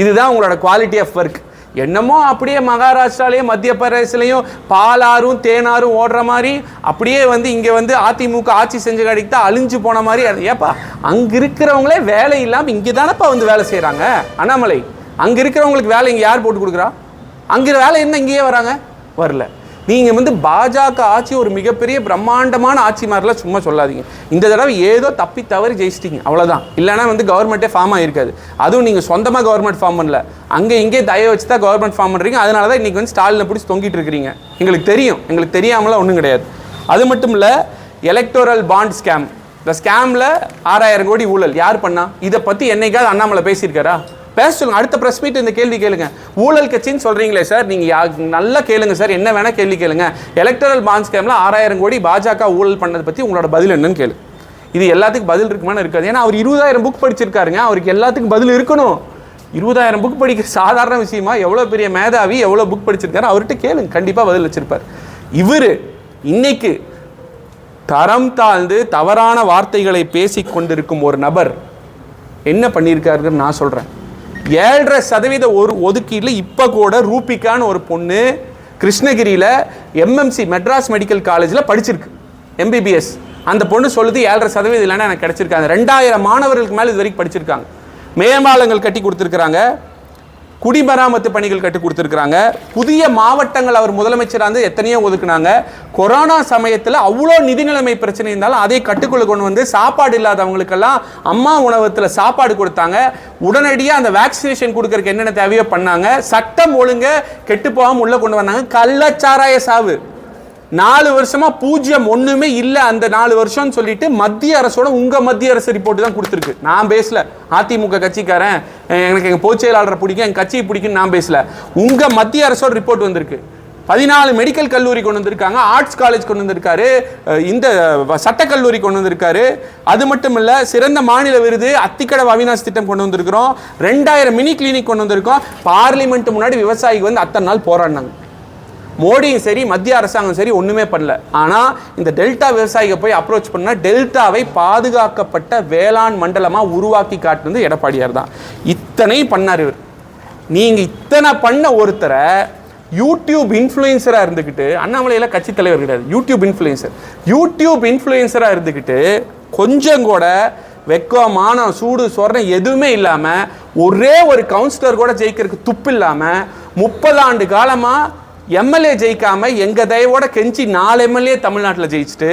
இதுதான் உங்களோட குவாலிட்டி ஆஃப் ஒர்க். என்னமோ அப்படியே மகாராஷ்டிராலேயும் மத்திய பிரதேசலையும் பாலாறும் தேனாரும் ஓடுற மாதிரி அப்படியே வந்து இங்கே வந்து அதிமுக ஆட்சி செஞ்ச கடைக்கு தான் அழிஞ்சு போன மாதிரி. ஏப்பா, அங்கே இருக்கிறவங்களே வேலை இல்லாமல் இங்கே தானப்பா வந்து வேலை செய்கிறாங்க. அண்ணாமலை, அங்கே இருக்கிறவங்களுக்கு வேலை இங்கே யார் போட்டு கொடுக்குறா? அங்கே வேலை என்ன இங்கேயே வராங்க? வரல. நீங்கள் வந்து பாஜக ஆட்சி ஒரு மிகப்பெரிய பிரம்மாண்டமான ஆட்சி மாதிரிலாம் சும்மா சொல்லாதீங்க. இந்த தடவை ஏதோ தப்பி தவறி ஜெயிச்சிட்டிங்க, அவ்வளோதான். இல்லைனா வந்து கவர்மெண்ட்டே ஃபார்ம் ஆகிருக்காது. அதுவும் நீங்கள் சொந்தமாக கவர்மெண்ட் ஃபார்ம் பண்ணல, அங்கே இங்கே தயவு வச்சு தான் கவர்மெண்ட் ஃபார்ம் பண்ணுறீங்க. அதனால தான் இன்றைக்கி வந்து ஸ்டாலினை பிடிச்சி தொங்கிட்டு இருக்கிறீங்க. எங்களுக்கு தெரியும், எங்களுக்கு தெரியாமலாம் ஒன்றும் கிடையாது. அது மட்டும் இல்லை, எலக்டோரல் பாண்ட் ஸ்கேம், இந்த ஸ்கேமில் 6000 கோடி ஊழல் யார் பண்ணா? இதை பற்றி என்னைக்காவது அண்ணாமலை பேசியிருக்காரா? பேச சொல்லுங்க. அடுத்த ப்ரெஸ் மீட் இந்த கேள்வி கேளுங்க. ஊழல் கட்சின்னு சொல்றீங்களே சார், நீங்க நல்லா கேளுங்க சார், என்ன வேணா கேள்வி கேளுங்க. எலக்டரல் பாண்ட் ஸ்கேம்ல 6000 கோடி பாஜக ஊழல் பண்ணதை பத்தி உங்களோட பதில் என்னன்னு கேளு. இது எல்லாத்துக்கும் பதில் இருக்குமான்னு இருக்காது. ஏன்னா அவர் 20000 புக் படிச்சிருக்காருங்க, அவருக்கு எல்லாத்துக்கும் பதில் இருக்கணும். 20000 புக் படிக்கிற சாதாரண விஷயமா? எவ்வளோ பெரிய மேதாவி, எவ்வளோ புக் படிச்சிருக்காரு, அவர்கிட்ட கேளுங்க, கண்டிப்பாக பதில் வச்சிருப்பார். இவர் இன்னைக்கு தரம் தாழ்ந்து தவறான வார்த்தைகளை பேசி கொண்டிருக்கும் ஒரு நபர் என்ன பண்ணியிருக்காருன்னு நான் சொல்கிறேன். 7.5% ஒரு ஒதுக்கீட்டில் இப்போ கூட ரூபிகான்னு ஒரு பொண்ணு கிருஷ்ணகிரியில் MMC மெட்ராஸ் மெடிக்கல் காலேஜில் படிச்சிருக்கு, MBBS. அந்த பொண்ணு சொல்லுது 7.5% இல்லைன்னா எனக்கு கிடச்சிருக்காங்க. 2000 மாணவர்களுக்கு மேலே இது வரைக்கும் படிச்சிருக்காங்க. மேம்பாலங்கள் கட்டி கொடுத்துருக்குறாங்க, குடிமராமத்து பணிகள் கட்டி கொடுத்துருக்குறாங்க, புதிய மாவட்டங்கள் அவர் முதலமைச்சராக இருந்து எத்தனையோ ஒதுக்குனாங்க. கொரோனா சமயத்தில் அவ்வளோ நிதி நிலைமை பிரச்சனை இருந்தாலும் அதை கட்டுக்குள்ள கொண்டு வந்து சாப்பாடு இல்லாதவங்களுக்கெல்லாம் அம்மா உணவகத்தில் சாப்பாடு கொடுத்தாங்க. உடனடியாக அந்த வேக்சினேஷன் கொடுக்கறதுக்கு என்னென்ன தேவையோ பண்ணாங்க. சட்டம் ஒழுங்க கெட்டு போகாமல் உள்ளே கொண்டு வந்தாங்க. கள்ளச்சாராய சாவு 4 வருஷமா 0 ஒண்ணுமே இல்லை. அந்த 4 வருஷம்னு சொல்லிட்டு மத்திய அரசோட உங்க மத்திய அரசு ரிப்போர்ட் தான் கொடுத்துருக்கு. நான் பேசல, அதிமுக கட்சிக்காரன் எனக்கு எங்க பொதுச் செயலாளரை பிடிக்கும், எங்க கட்சியை பிடிக்கும் நான் பேசல. உங்க மத்திய அரசோட ரிப்போர்ட் வந்திருக்கு. 14 மெடிக்கல் கல்லூரி கொண்டு வந்திருக்காங்க, ஆர்ட்ஸ் காலேஜ் கொண்டு வந்திருக்காரு, இந்த சட்டக்கல்லூரி கொண்டு வந்திருக்காரு. அது மட்டும் இல்ல, சிறந்த மாநில விருது அத்திக்கடவு அவினாஷ் திட்டம் கொண்டு வந்திருக்கிறோம். 2000 மினி கிளினிக் கொண்டு வந்திருக்கோம். பார்லிமெண்ட் முன்னாடி விவசாயிகள் வந்து அத்தனை நாள் போராடினாங்க. மோடியும் சரி மத்திய அரசாங்கம் சரி ஒன்றுமே பண்ணல. ஆனால் இந்த டெல்டா விவசாயிகள் போய் அப்ரோச் பண்ணால் டெல்டாவை பாதுகாக்கப்பட்ட வேளாண் மண்டலமாக உருவாக்கி காட்டுனது எடப்பாடியார் தான். இத்தனை பண்ணார் இவர். நீங்கள் இத்தனை பண்ண ஒருத்தரை யூடியூப் இன்ஃப்ளூயன்சராக இருந்துக்கிட்டு, அண்ணாமலையில் கட்சி தலைவர் கிடையாது, யூடியூப் இன்ஃப்ளூயன்சராக இருந்துக்கிட்டு கொஞ்சம் கூட வெக்கமான சூடு சொரணம் எதுவுமே இல்லாமல் ஒரே ஒரு கவுன்சிலர் கூட ஜெயிக்கிறதுக்கு துப்பு இல்லாமல் 30 ஆண்டு காலமாக எம்எல்ஏ ஜெயிக்காம எங்க தயவோட கெஞ்சி 4 எம்எல்ஏ தமிழ்நாட்டில் ஜெயிச்சுட்டு,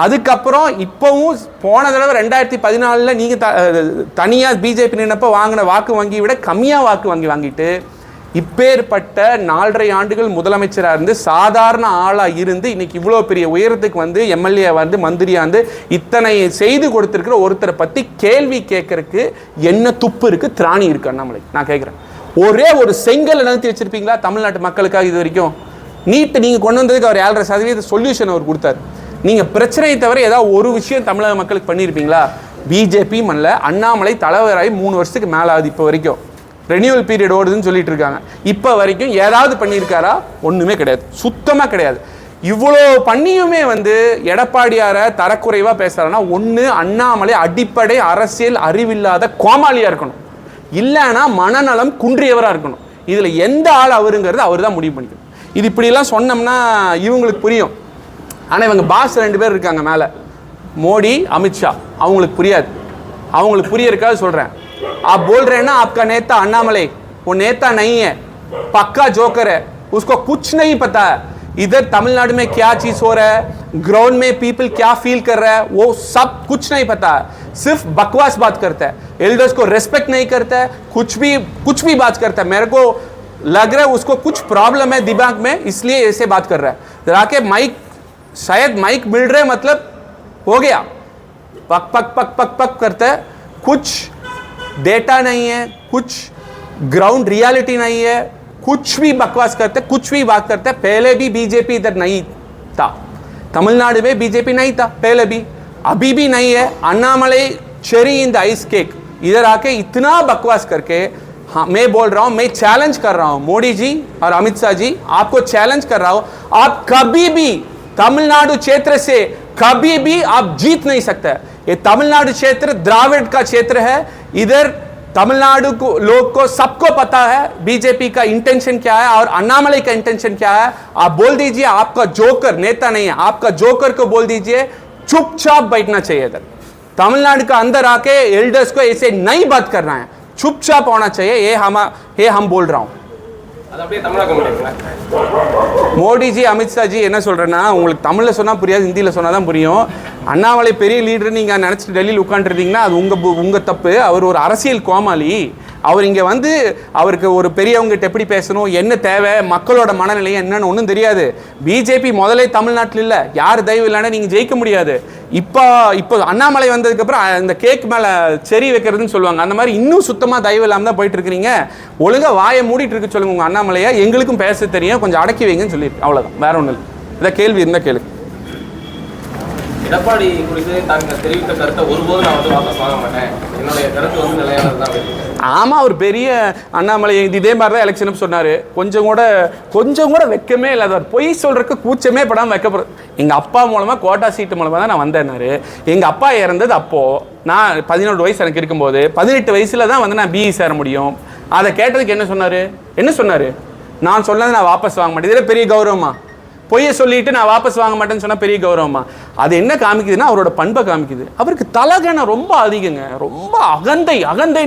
அதுக்கப்புறம் இப்பவும் போன தடவை 2014 நீங்க தனியாக பிஜேபி நின்னப்ப வாங்கின வாக்கு வங்கி விட கம்மியாக வாக்கு வாங்கிட்டு இப்பேற்பட்ட 4.5 ஆண்டுகள் முதலமைச்சராக இருந்து சாதாரண ஆளாக இருந்து இன்னைக்கு இவ்வளோ பெரிய உயரத்துக்கு வந்து எம்எல்ஏ வந்து மந்திரியாக வந்து இத்தனை செய்து கொடுத்துருக்கிற ஒருத்தரை பற்றி கேள்வி கேட்கறதுக்கு என்ன துப்பு இருக்கு, திராணி இருக்கு அண்ணாமலை? நான் கேட்குறேன். ஒரே ஒரு செங்கல் நிறுத்தி வச்சிருப்பீங்களா தமிழ்நாட்டு மக்களுக்காக? இது வரைக்கும் நீட் நீங்க கொண்டு வந்ததுக்கு அவர் 7.5% சொல்யூஷன் அவர் கொடுத்தாரு. நீங்க பிரச்சனையை தவிர ஏதாவது ஒரு விஷயம் தமிழக மக்களுக்கு பண்ணியிருப்பீங்களா? பிஜேபி மண்ணில் அண்ணாமலை தலைவராகி 3 வருஷத்துக்கு மேலே ஆகுது. இப்போ வரைக்கும் ரெனியூவல் பீரியட் ஓடுதுன்னு சொல்லிட்டு இருக்காங்க. இப்போ வரைக்கும் ஏதாவது பண்ணியிருக்காரா? ஒன்றுமே கிடையாது, சுத்தமாக கிடையாது. இவ்வளோ பண்ணியுமே வந்து எடப்பாடியாரை தரக்குறைவாக பேசுகிறாருன்னா ஒன்று அண்ணாமலை அடிப்படை அரசியல் அறிவில்லாத கோமாளியாக இருக்கணும், இல்லைன்னா மனநலம் குன்றியவராக இருக்கணும். இதில் எந்த ஆள் அவருங்கிறது அவர் தான் முடிவு பண்ணிக்கணும். இது இப்படிலாம் சொன்னோம்னா இவங்களுக்கு புரியும். ஆனால் இவங்க பாஸ் 2 பேர் இருக்காங்க மேலே, மோடி அமித்ஷா, அவங்களுக்கு புரியாது. அவங்களுக்கு புரியறதுக்காக சொல்கிறேன். आप बोल रहे हैं ना आपका नेता अन्नामलई, वो नेता नहीं है, पक्का जोकर है, उसको कुछ नहीं पता है इधर तमिलनाडु में क्या चीज हो रहा है, ग्राउंड में पीपल क्या फील कर रहा है, वो सब कुछ नहीं पता है. सिर्फ बकवास बात करता है, एल्डर्स को रेस्पेक्ट नहीं करता है, कुछ भी बात करता है. मेरे को लग रहा है उसको कुछ प्रॉब्लम है दिमाग में, इसलिए ऐसे बात कर रहा है. जाके माइक, शायद माइक मिल रहा है मतलब हो गया, पक पक पक पक पक करता है. कुछ डेटा नहीं है, कुछ ग्राउंड रियलिटी नहीं है, कुछ भी बकवास करते, कुछ भी बात करते. पहले भी बीजेपी इधर नहीं था, तमिलनाडु में बीजेपी नहीं था पहले भी, अभी भी नहीं है. Annamalai cherry in the ice cake, इधर आके इतना बकवास करके, हाँ मैं बोल रहा हूँ, मैं चैलेंज कर रहा हूँ मोदी जी और अमित शाह जी, आपको चैलेंज कर रहा हूँ. आप कभी भी तमिलनाडु क्षेत्र से कभी भी आप जीत नहीं सकते. ये तमिलनाडु क्षेत्र द्राविड का क्षेत्र है. इधर तमिलनाडु को लोग को सबको पता है बीजेपी का इंटेंशन क्या है और अन्नामलई का इंटेंशन क्या है. आप बोल दीजिए, आपका जोकर नेता नहीं है, आपका जोकर को बोल दीजिए चुपचाप बैठना चाहिए. इधर तमिलनाडु का अंदर आके एल्डर्स को ऐसे नहीं बात करना है, चुपचाप होना चाहिए. ये हम बोल रहा हूँ. மோடி ஜி அமித்ஷா ஜி என்ன சொல்கிறேன்னா, உங்களுக்கு தமிழில் சொன்னால் புரியாது, ஹிந்தியில் சொன்னால் தான் புரியும். அண்ணாமலை பெரிய லீடர் நீங்கள் நினச்சிட்டு டெல்லியில் உட்காந்துருந்தீங்கன்னா அது உங்கள் தப்பு. அவர் ஒரு அரசியல் கோமாளி. அவர் இங்கே வந்து அவருக்கு ஒரு பெரியவங்ககிட்ட எப்படி பேசணும், என்ன தேவை, மக்களோட மனநிலையை என்னன்னு ஒன்றும் தெரியாது. பிஜேபி முதலே தமிழ்நாட்டில் இல்லை, யார் தயவு இல்லைன்னா நீங்கள் ஜெயிக்க முடியாது. இப்போ அண்ணாமலை வந்ததுக்கப்புறம் இந்த கேக் மேலே செரி வைக்கிறதுன்னு சொல்லுவாங்க, அந்த மாதிரி இன்னும் சுத்தமாக தயவு இல்லாமல் தான் போயிட்டு இருக்கிறீங்க. ஒழுங்காக வாயை மூடிட்டு இருக்க சொல்லுங்க உங்கள் அண்ணாமலையை, எங்களுக்கும் பேச தெரியும், கொஞ்சம் அடக்கி வைங்கன்னு சொல்லியிருக்கேன். அவ்வளோதான், வேற ஒன்றும் இல்லை. இதை கேள்வி இருந்தால் கேளு. எடப்பாடி குறித்து தாங்கள் தெரிவித்த கருத்தை ஒருபோதும் நான் வந்து வாபஸ் வாங்க மாட்டேன், என்னுடைய கருத்து வந்து நிலையானது தான். ஆமாம், அவர் பெரிய அண்ணாமலை இதே மாதிரி தான் எலெக்ஷனும் சொன்னார். கொஞ்சம் கூட வெக்கமே இல்லாதவர், பொய் சொல்கிறதுக்கு கூச்சமே படாமல் வைக்கப்படுறது. எங்கள் அப்பா மூலமாக கோட்டா சீட்டு மூலமாக தான் நான் வந்தேன்னாரு. எங்கள் அப்பா இறந்தது அப்போது நான் 17 வயசு எனக்கு இருக்கும்போது, 18 வயசில் தான் வந்து நான் பிஇ சேர முடியும். அதை கேட்டதுக்கு என்ன சொன்னார், நான் சொன்னது நான் வாபஸ் வாங்க மாட்டேன். இதில் பெரிய கௌரவமா? பொய்யை சொல்லிட்டு நான் வாபஸ் வாங்க மாட்டேன்னு சொன்னால் பெரிய கௌரவமா? அது என்ன காமிக்குதுன்னா அவரோட பண்பை காமிக்குது. அவருக்கு தலைகணம் ரொம்ப அதிகங்க, ரொம்ப அகந்தை.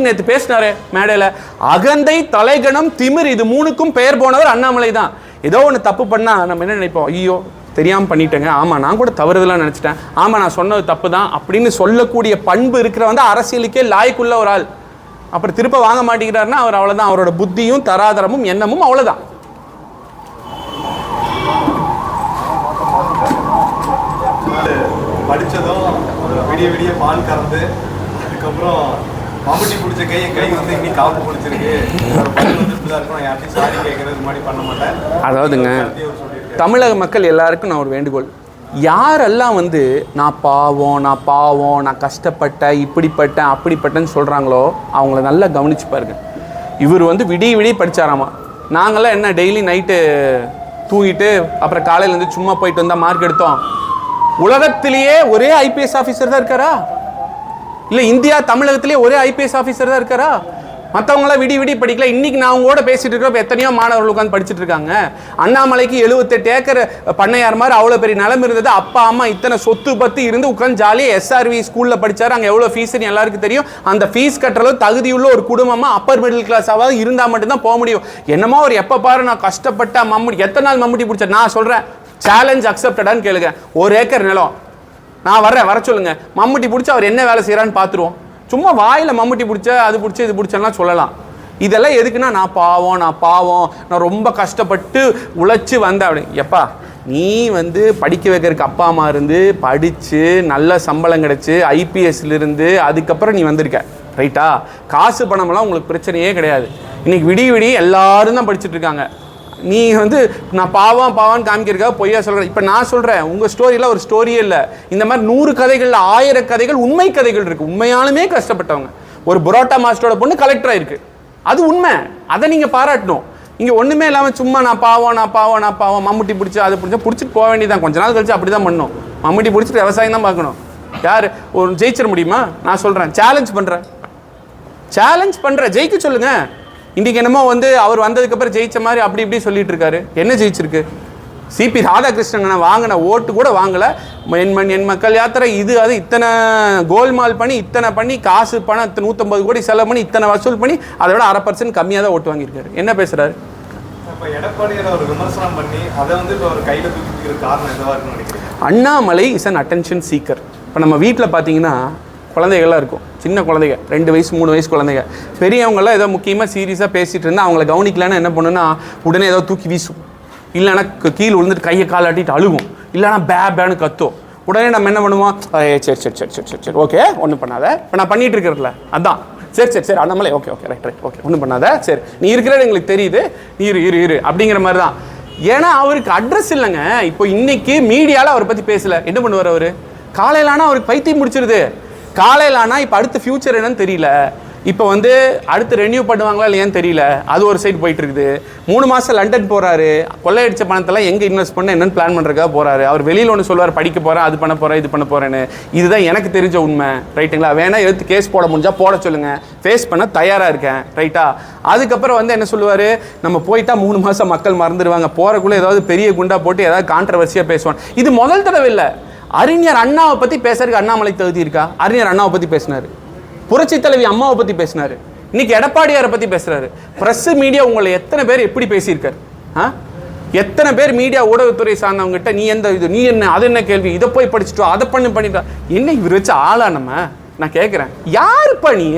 நேற்று பேசினாரு மேடையில், அகந்தை, தலைகணம், திமிர், இது 3க்கும் பெயர் போனவர் அண்ணாமலை தான். ஏதோ ஒன்று தப்பு பண்ணால் நம்ம என்ன நினைப்போம், ஐயோ தெரியாமல் பண்ணிட்டேங்க, ஆமாம் நான் கூட தவறுதலாக நினச்சிட்டேன், ஆமாம் நான் சொன்னது தப்பு தான் அப்படின்னு சொல்லக்கூடிய பண்பு இருக்கிற வந்து அரசியலுக்கே லாய்க்குள்ள ஒரு ஆள். அப்புறம் திருப்ப வாங்க மாட்டேங்கிறாருன்னா அவர் அவ்வளோதான், அவரோட புத்தியும் தராதரமும் எண்ணமும் அவ்வளோதான். படித்ததும் விடிய பால் கறந்து, அதுக்கப்புறம் மம்முட்டி பிடிச்ச கை வந்து இன்னைக்கு காப்பு பிடிச்சிருக்கு, பதில் வந்து இப்படிதான் இருக்கும், நான் யார்ட்டையும் சாரி கேட்கறது மாதிரி பண்ண மாட்டேன். அதாவதுங்க, தமிழக மக்கள் எல்லாருக்கும் நான் ஒரு வேண்டுகோள், யாரெல்லாம் வந்து நான் பாவம் நான் கஷ்டப்பட்டேன், இப்படிப்பட்டேன் அப்படிப்பட்டேன்னு சொல்கிறாங்களோ அவங்கள நல்லா கவனிச்சு பாருங்க. இவர் வந்து விடிய படித்தாராமா. நாங்கள்லாம் என்ன டெய்லி நைட்டு தூங்கிட்டு அப்புறம் காலையிலேருந்து சும்மா போயிட்டு வந்தால் மார்க் எடுத்தோம். உலகத்திலேயே ஒரே ஐபிஎஸ் ஆஃபீஸர் தான் இருக்காரா? இல்லை இந்தியா தமிழகத்திலேயே ஒரே ஐபிஎஸ் ஆஃபீஸர் தான் இருக்காரா? மற்றவங்களாம் விடிய படிக்கல. இன்னைக்கு நான் உங்களோட பேசிட்டு இருக்கிறப்ப எத்தனையோ மாணவர்கள் உட்காந்து படிச்சுட்டு இருக்காங்க. அண்ணாமலைக்கு 78 ஏக்கர் பண்ணையார் மாதிரி அவ்வளோ பெரிய நிலம் இருந்தது. அப்பா அம்மா இத்தனை சொத்து பத்து இருந்து உட்காந்து ஜாலியாக எஸ்ஆர்வி ஸ்கூலில் படித்தார். அங்கே எவ்வளோ ஃபீஸ்ன்னு எல்லாருக்கும் தெரியும். அந்த ஃபீஸ் கட்டுறதும் தகுதியுள்ள ஒரு குடும்பமாக அப்பர் மிடில் கிளாஸாவது இருந்தால் மட்டும்தான் போக முடியும். என்னமோ ஒரு எப்போ பாரு நான் கஷ்டப்பட்ட மம்முட்டி, எத்தனை நாள் மம்முட்டி பிடிச்சேன் நான் சொல்கிறேன், சேலஞ்ச் அக்செப்டடான்னு கேளுங்க. 1 ஏக்கர் நிலம் நான் வர சொல்லுங்க, மம்முட்டி பிடிச்சி அவர் என்ன வேலை செய்கிறான்னு பார்த்துருவோம். சும்மா வாயில் மம்முட்டி பிடிச்ச அது பிடிச்சி இது பிடிச்சலாம் சொல்லலாம். இதெல்லாம் எதுக்குன்னா நான் பாவம் நான் ரொம்ப கஷ்டப்பட்டு உழைச்சி வந்தேன் அப்படி. எப்பா நீ வந்து படிக்க வைக்கிறதுக்கு அப்பா அம்மா இருந்து படித்து நல்ல சம்பளம் கிடச்சி ஐபிஎஸ்லேருந்து அதுக்கப்புறம் நீ வந்திருக்க ரைட்டா? காசு பணமெல்லாம் உங்களுக்கு பிரச்சனையே கிடையாது. இன்றைக்கி விடிய எல்லாரும் தான் படிச்சுட்டு இருக்காங்க. நீ வந்து நான் பாவான்னு காமிக்கிறதுக்காக பொய்யா சொல்கிறேன். இப்போ நான் சொல்கிறேன், உங்கள் ஸ்டோரியில் ஒரு ஸ்டோரியே இல்லை. இந்த மாதிரி 100 கதைகளில் 1000 கதைகள் உண்மை கதைகள் இருக்குது. உண்மையாலுமே கஷ்டப்பட்டவங்க. ஒரு புரோட்டா மாஸ்டரோட பொண்ணு கலெக்டர் ஆயிருக்கு, அது உண்மை. அதை நீங்கள் பாராட்டணும். இங்கே ஒன்றுமே இல்லாமல் சும்மா நான் பாவம் மம்முட்டி பிடிச்சி அதை பிடிச்சிட்டு போக வேண்டியதான். கொஞ்ச நாள் கழிச்சு அப்படி தான் பண்ணணும். மம்முட்டி பிடிச்சிட்டு விவசாயம் தான் பார்க்கணும். யார் ஒரு ஜெயிச்சிட முடியுமா? நான் சொல்கிறேன், சேலஞ்ச் பண்ணுறேன், ஜெயிக்க சொல்லுங்கள். இன்றைக்கி என்னமோ வந்து அவர் வந்ததுக்கப்புறம் ஜெயிச்ச மாதிரி அப்படி இப்படி சொல்லிட்டு இருக்காரு. என்ன ஜெயிச்சிருக்கு? சிபி ராதாகிருஷ்ணன் வாங்கின ஓட்டு கூட வாங்கலை. என் மக்கள் யாத்திரை இது அது இத்தனை கோல்மால் பண்ணி இத்தனை பண்ணி காசு பணம் 150 கோடி செலவு பண்ணி இத்தனை வசூல் பண்ணி அதை விட 1/2% கம்மியாக தான் ஓட்டு வாங்கியிருக்காரு. என்ன பேசுகிறாரு? இப்போ எடப்பாடியை ஒரு விமர்சனம் பண்ணி அதை வந்து இப்போ ஒரு கையில் தூக்கிக்கிற காரணம் என்னவா இருக்குன்னு நினைக்கிறேன்? Annamalai is an attention seeker. இப்போ நம்ம வீட்டில் பார்த்தீங்கன்னா குழந்தைகள்லாம் இருக்கும், சின்ன குழந்தைங்க, 2 வயசு 3 வயசு குழந்தைங்க. பெரியவங்களாம் ஏதோ முக்கியமாக சீரியஸாக பேசிகிட்டு இருந்தால் அவங்கள கவனிக்கலான்னு என்ன பண்ணுன்னா உடனே ஏதோ தூக்கி வீசும், இல்லைன்னா கீழே விழுந்துட்டு கையை காலாட்டிட்டு அழுகும், இல்லைனா பேன்னு கத்தும். உடனே நம்ம என்ன பண்ணுவோம், சரி ஓகே ஒன்றும் பண்ணாத, இப்போ நான் பண்ணிகிட்டு இருக்கிறதுல அதான் சரி அண்ணாமலை ஓகே ரைட் ஓகே ஒன்றும் பண்ணாத, சரி நீ இருக்கிறது எங்களுக்கு தெரியுது, நீ இரு அப்படிங்கிற மாதிரி தான். ஏன்னா அவருக்கு அட்ரஸ் இல்லைங்க. இப்போ இன்னைக்கு மீடியாவில் அவரை பற்றி பேசலை, என்ன பண்ணுவார் அவர்? காலையில் ஆனால் அவருக்கு பைத்தியம் முடிச்சிருது. காலையில் ஆனால் இப்போ அடுத்த ஃபியூச்சர் என்னன்னு தெரியல. இப்போ வந்து அடுத்து ரெனியூ பண்ணுவாங்களா இல்லையான்னு தெரியல. அது ஒரு சைடு போயிட்டு இருக்குது. 3 மாதம் லண்டன் போகிறாரு. கொள்ளையடிச்ச பணத்தெல்லாம் எங்கே இன்வெஸ்ட் பண்ண என்னன்னு பிளான் பண்ணுறதுக்காக போகிறாரு. அவர் வெளியில் ஒன்று சொல்லுவார், படிக்க போகிறேன், அது பண்ண போகிறேன், இது பண்ண போகிறேன்னு. இதுதான் எனக்கு தெரிஞ்ச உண்மை, ரைட்டுங்களா? வேணா எடுத்து கேஸ் போட முடிஞ்சால் போட சொல்லுங்கள், ஃபேஸ் பண்ண தயாராக இருக்கேன், ரைட்டா? அதுக்கப்புறம் வந்து என்ன சொல்லுவார், நம்ம போயிட்டா 3 மாதம் மக்கள் மறந்துடுவாங்க, போகிறக்குள்ளே ஏதாவது பெரிய குண்டா போட்டு ஏதாவது கான்ட்ரவர்சியாக பேசுவான். இது முதல் தடவை இல்லை. அறிஞர் அண்ணாவை பற்றி பேசுறதுக்கு அண்ணாமலை தகுதி இருக்கா? அறிஞர் அண்ணாவை பற்றி பேசினார், புரட்சி தலைவி அம்மாவை பற்றி பேசினார், இன்னைக்கு எடப்பாடியாரை பற்றி பேசுறாரு. பிரஸ் மீடியா உங்களை எத்தனை பேர் எப்படி பேசியிருக்காரு? எத்தனை பேர் மீடியா ஊடகத்துறை சார்ந்தவங்ககிட்ட நீ எந்த இது, நீ என்ன, அது என்ன கேள்வி, இதை போய் படிச்சுட்டோம், அதை பண்ணிட்டா என்ன இவர் வச்சு ஆளா? நான் கேட்குறேன், யாருப்பா நீ?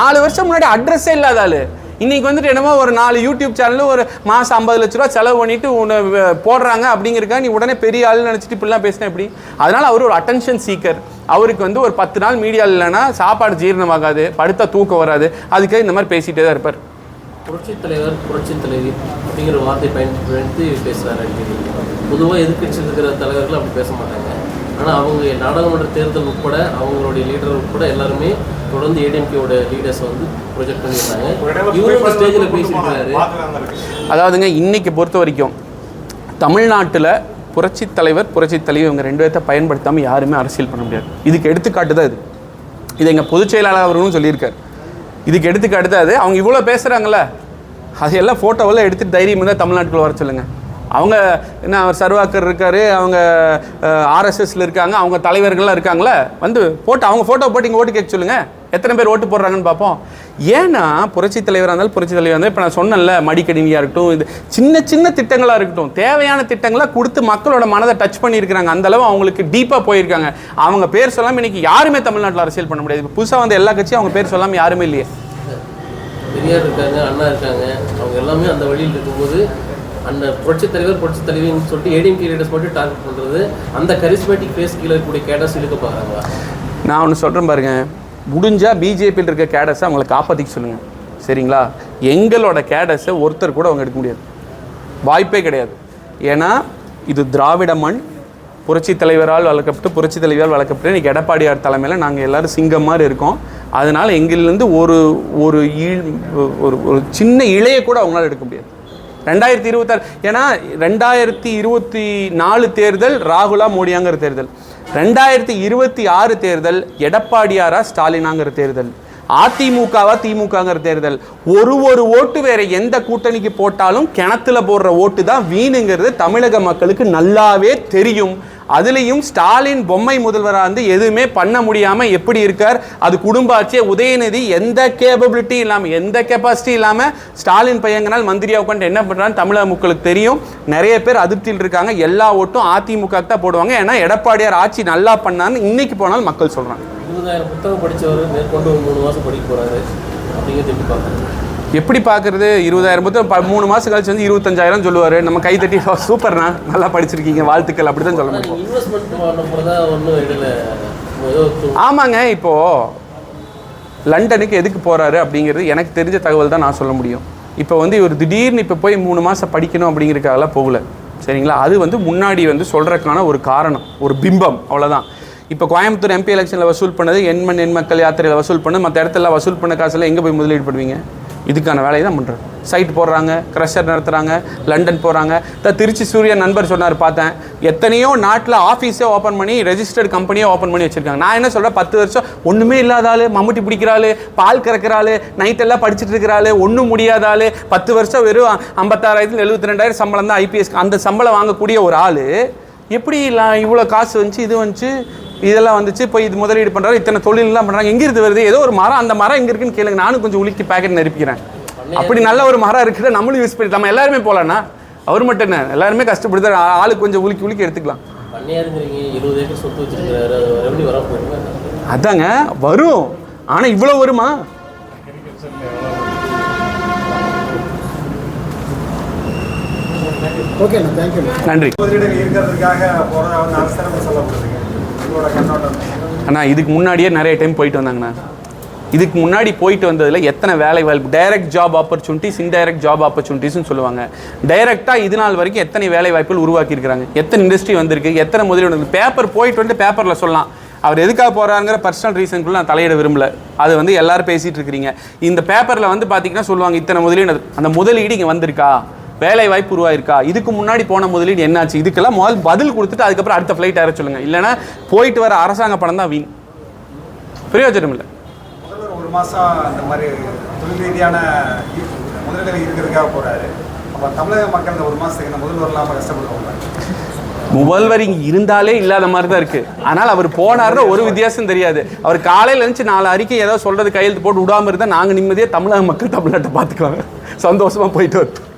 4 வருஷம் முன்னாடி அட்ரஸே இல்லாத ஆளு இன்னைக்கு வந்துட்டு என்னமோ ஒரு 4 யூடியூப் சேனல் ஒரு மாதம் 50 லட்ச ரூபா செலவு பண்ணிட்டு உன்னை போடுறாங்க அப்படிங்கிறக்கா நீ உடனே பெரிய ஆள் நினச்சிட்டு இப்படிலாம் பேசினேன் எப்படி? அதனால் அவர் ஒரு அட்டென்ஷன் சீக்கர். அவருக்கு வந்து ஒரு 10 நாள் மீடியா இல்லைன்னா சாப்பாடு ஜீரணமாகாது, படுத்தா தூக்கம் வராது. அதுக்காக இந்த மாதிரி பேசிகிட்டே தான் இருப்பார். புரட்சி தலைவர் புரட்சி தலைவி அப்படிங்கிற வார்த்தை பயன்படுத்தி பேசுகிறாரு. பொதுவாக எதிர்கட்சியில் இருக்கிற தலைவர்கள் அப்படி பேச மாட்டாங்க. ஆனால் அவங்க நாடாளுமன்ற தேர்தல் உட்பட அவங்களுடைய லீடர் உட்பட எல்லாருமே தொடர்ந்து ஏடிஎம்கேயோட லீடர்ஸை வந்து ப்ரொஜெக்ட் பண்ணியிருந்தாங்க. இவரும் ஸ்டேஜில் பேசியிருக்காரு. அதாவதுங்க இன்னைக்கு பொறுத்த வரைக்கும் தமிழ்நாட்டில் புரட்சி தலைவர் புரட்சி தலைவி இவங்க 2 பேர்த்த பயன்படுத்தாமல் யாருமே அரசியல் பண்ண முடியாது. இதுக்கு எடுத்துக்காட்டு தான் இது எங்கள் பொதுச் செயலாளர் அவர்களும் சொல்லியிருக்காரு. இதுக்கு எடுத்துக்காட்டு தான் அது. அவங்க இவ்வளோ பேசுகிறாங்களே, அதையெல்லாம் ஃபோட்டோவெல்லாம் எடுத்துகிட்டு தைரியம் தான் தமிழ்நாட்டுக்குள்ள வர சொல்லுங்கள். அவங்க என்ன, அவர் சர்வாக்கர் இருக்கார், அவங்க ஆர்எஸ்எஸ்ல இருக்காங்க, அவங்க தலைவர்கள்லாம் இருக்காங்களே, வந்து போட்டு அவங்க ஃபோட்டோ போட்டு இங்கே ஓட்டு கேட்க சொல்லுங்கள். எத்தனை பேர் ஓட்டு போடுறாங்கன்னு பார்ப்போம். ஏன்னா புரட்சி தலைவராக இருந்தாலும் புரட்சி தலைவராக இருந்தாலும் இப்போ நான் சொன்னேன்ல, மடிக்கணினியாக இருக்கட்டும், இது சின்ன சின்ன திட்டங்களாக இருக்கட்டும், தேவையான திட்டங்களாக கொடுத்து மக்களோட மனதை டச் பண்ணியிருக்கிறாங்க. அந்தளவு அவங்களுக்கு டீப்பாக போயிருக்காங்க. அவங்க பேர் சொல்லாமல் இன்றைக்கி யாருமே தமிழ்நாட்டில் அரசியல் பண்ண முடியாது. இப்போ புதுசாக வந்து எல்லா கட்சியும் அவங்க பேர் சொல்லாமல் யாருமே இல்லையே. பெரியார் இருக்காங்க, அண்ணா இருக்காங்க, அவங்க எல்லாமே அந்த வழியில் இருக்கும்போது அந்த புரட்சி தலைவர் புரட்சி தலைவின்னு சொல்லிட்டு ஏடிஎம்கே லீடர்ஸ் மட்டும் டார்கெட் பண்ணுறது, அந்த கரிஸ்மேட்டிக் ஃபேஸ் கீழே இருக்கக்கூடிய கேடர்ஸ் இழுக்க பார்க்குறாங்களா? நான் ஒன்று சொல்கிறேன் பாருங்க, முடிஞ்சால் பிஜேபியில் இருக்க கேடர்ஸை அவங்களை காப்பாற்றிக்க சொல்லுங்கள், சரிங்களா? எங்களோட கேடர்ஸை ஒருத்தர் கூட அவங்க எடுக்க முடியாது, வாய்ப்பே கிடையாது. ஏன்னா இது திராவிட மண், புரட்சி தலைவரால் வளர்க்கப்பட்டு புரட்சி தலைவரால் வளர்க்கப்பட்டு இன்றைக்கி எடப்பாடியார் தலைமையில் நாங்கள் எல்லோரும் சிங்கம் மாதிரி இருக்கோம். அதனால் எங்களிலேருந்து ஒரு ஒரு ஒரு சின்ன இழையை கூட அவங்களால எடுக்க முடியாது. 2026, ஏன்னா 2024 தேர்தல் ராகுலா மோடியாங்கிற தேர்தல், 2026 தேர்தல் எடப்பாடியாரா ஸ்டாலினாங்கிற தேர்தல், அதிமுகவா திமுகங்கிற தேர்தல். ஒரு ஓட்டு வேற எந்த கூட்டணிக்கு போட்டாலும் கிணத்துல போடுற ஓட்டு தான் வீணுங்கிறது தமிழக மக்களுக்கு நல்லாவே தெரியும். அதுலேயும் ஸ்டாலின் பொம்மை முதல்வராக வந்து எதுவுமே பண்ண முடியாமல் எப்படி இருக்கார்? அது குடும்ப ஆட்சியை உதயநிதி எந்த கேப்பபிலிட்டி இல்லாமல் எந்த கெப்பாசிட்டி இல்லாமல் ஸ்டாலின் பையங்கனால் மந்திரியாக உட்காந்து என்ன பண்ணுறான்னு தமிழக மக்களுக்கு தெரியும். நிறைய பேர் அதிருப்தியில் இருக்காங்க. எல்லா ஓட்டும் அதிமுக தான் போடுவாங்க. ஏன்னா எடப்பாடியார் ஆட்சி நல்லா பண்ணான்னு இன்னைக்கு போனாலும் மக்கள் சொல்கிறாங்க. 20,000 புத்தகம் படித்தவர் மேற்கொண்டு 3 மாதம் படிக்க போகிறாரு அப்படிங்கிறது எப்படி பார்க்குறது? எப்படி பார்க்குறது? 20,000 புத்தகம் 3 மாதம் கழிச்சு வந்து 25,000 சொல்லுவார். நம்ம கை தட்டி சூப்பர்ண்ணா நல்லா படிச்சிருக்கீங்க வாழ்த்துக்கள் அப்படி தான் சொல்ல முடியும். ஆமாங்க, இப்போது லண்டனுக்கு எதுக்கு போகிறாரு அப்படிங்கிறது எனக்கு தெரிஞ்ச தகவல் தான் நான் சொல்ல முடியும். இப்போ வந்து இவர் திடீர்னு இப்போ போய் 3 மாதம் படிக்கணும் அப்படிங்கிறதுக்காகலாம் போகல, சரிங்களா? அது வந்து முன்னாடி வந்து சொல்கிறதுக்கான ஒரு காரணம், ஒரு பிம்பம், அவ்வளோதான். இப்போ கோயம்புத்தூர் எம்பி எலெக்ஷனில் வசூல் பண்ணது எண் மக்கள் யாத்திரையில் வசூல் பண்ணது, மற்ற இடத்துல வசூல் பண்ண காசில் எங்கே போய் முதலீடு பண்ணுவீங்க? இதுக்கான வேலையை தான் பண்ணுறோம். சைட் போடுறாங்க, க்ரஷர் நடத்துகிறாங்க, லண்டன் போகிறாங்க. திருச்சி சூர்யா நண்பர் சொன்னார், பார்த்தேன். எத்தனையோ நாட்டில் ஆஃபீஸே ஓப்பன் பண்ணி ரெஜிஸ்டர்டு கம்பெனியே ஓப்பன் பண்ணி வச்சுருக்காங்க. நான் என்ன சொல்கிறேன், 10 வருஷம் ஒன்றுமே இல்லாத ஆள், மம்முட்டி பிடிக்கிறாள், பால் கறக்கிற ஆள், நைட்டெல்லாம் படிச்சுட்டு இருக்கிற ஆள், ஒன்றும் முடியாத ஆள், 10 வருஷம் வெறும் 56,000 72,000 சம்பளம் தான் ஐபிஎஸ், அந்த சம்பளம் வாங்கக்கூடிய ஒரு ஆள் எப்படி இவ்வளோ காசு வந்துச்சு, இது வந்துச்சு, இதெல்லாம் வந்துச்சு, போய் இது முதலீடு பண்ணுறாரு, இத்தனை தொழிலெலாம் பண்ணுறாங்க, எங்கிருந்து வருது? ஏதோ ஒரு மரம், அந்த மரம் எங்கே இருக்குன்னு கேளுங்க, நானும் கொஞ்சம் உலுக்கி பேக்கெட் நெருப்பிக்கிறேன். அப்படி நல்ல ஒரு மரம் இருக்குது, நம்மளும் யூஸ் பண்ணி நம்ம எல்லாருமே போகலான்னா, அவர் மட்டும் என்ன, எல்லாருமே கஷ்டப்படுத்த ஆளுக்கு கொஞ்சம் உலுக்கி எடுத்துக்கலாம். அதாங்க வரும், ஆனால் இவ்வளோ வருமா? நன்றி. அண்ணா இதுக்கு முன்னாடியே நிறைய டைம் போயிட்டு வந்தாங்கண்ணா. இதுக்கு முன்னாடி போயிட்டு வந்ததில் எத்தனை வேலை வாய்ப்பு, direct job opportunities, indirect job ஆப்பர்ச்சுனிட்டிஸ்னு சொல்லுவாங்க. டைரெக்டாக இது நாள் வரைக்கும் எத்தனை வேலை வாய்ப்புகள் உருவாக்கியிருக்கிறாங்க, எத்தனை இண்டஸ்ட்ரி வந்திருக்கு, எத்தனை முதலீடு வந்து பேப்பர் போயிட்டு வந்து பேப்பரில் சொல்லலாம். அவர் எதுக்காக போகிறாங்கிற பர்சனல் ரீசனுக்குள்ள நான் தலையிட விரும்பல, அது வந்து எல்லாரும் பேசிகிட்டு இருக்கிறீங்க. இந்த பேப்பரில் வந்து பார்த்தீங்கன்னா சொல்லுவாங்க இத்தனை முதலீடு, அந்த முதலீடு இங்கே வந்திருக்கா, வேலை வாய்ப்பு உருவாயிருக்கா, இதுக்கு முன்னாடி போன முதலீடு என்னாச்சு, இதுக்கெல்லாம் முதல் பதில் கொடுத்துட்டு அதுக்கப்புறம் அடுத்த ஃப்ளைட் ஏற சொல்லுங்கள். இல்லைனா போயிட்டு வர அரசாங்க பணம் தான் வீண், பிரயோஜனம் இல்லை. ஒரு மாதம் அந்த மாதிரி தொழில் ரீதியான முதலீடு இருக்கிறதுக்காக போகிறாரு. அப்போ தமிழக மக்கள் இந்த ஒரு மாதத்துக்கு இந்த முதல்வர் இல்லாமல் கஷ்டப்படுவாங்க. முதல்வர் இங்கே இருந்தாலே இல்லாத மாதிரி தான் இருக்குது. ஆனால் அவர் போனார்னா ஒரு வித்தியாசம் தெரியாது. அவர் காலையில் இருந்துச்சு 4 அறிக்கை ஏதாவது சொல்கிறது கையெழுத்து போட்டு விடாமல் இருந்தால் நாங்கள் நிம்மதியாக தமிழக மக்கள் தமிழ்நாட்டை பார்த்துக்குவாங்க, சந்தோஷமாக போயிட்டு வரட்டும்.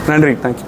நன்றி, தேங்க்யூ.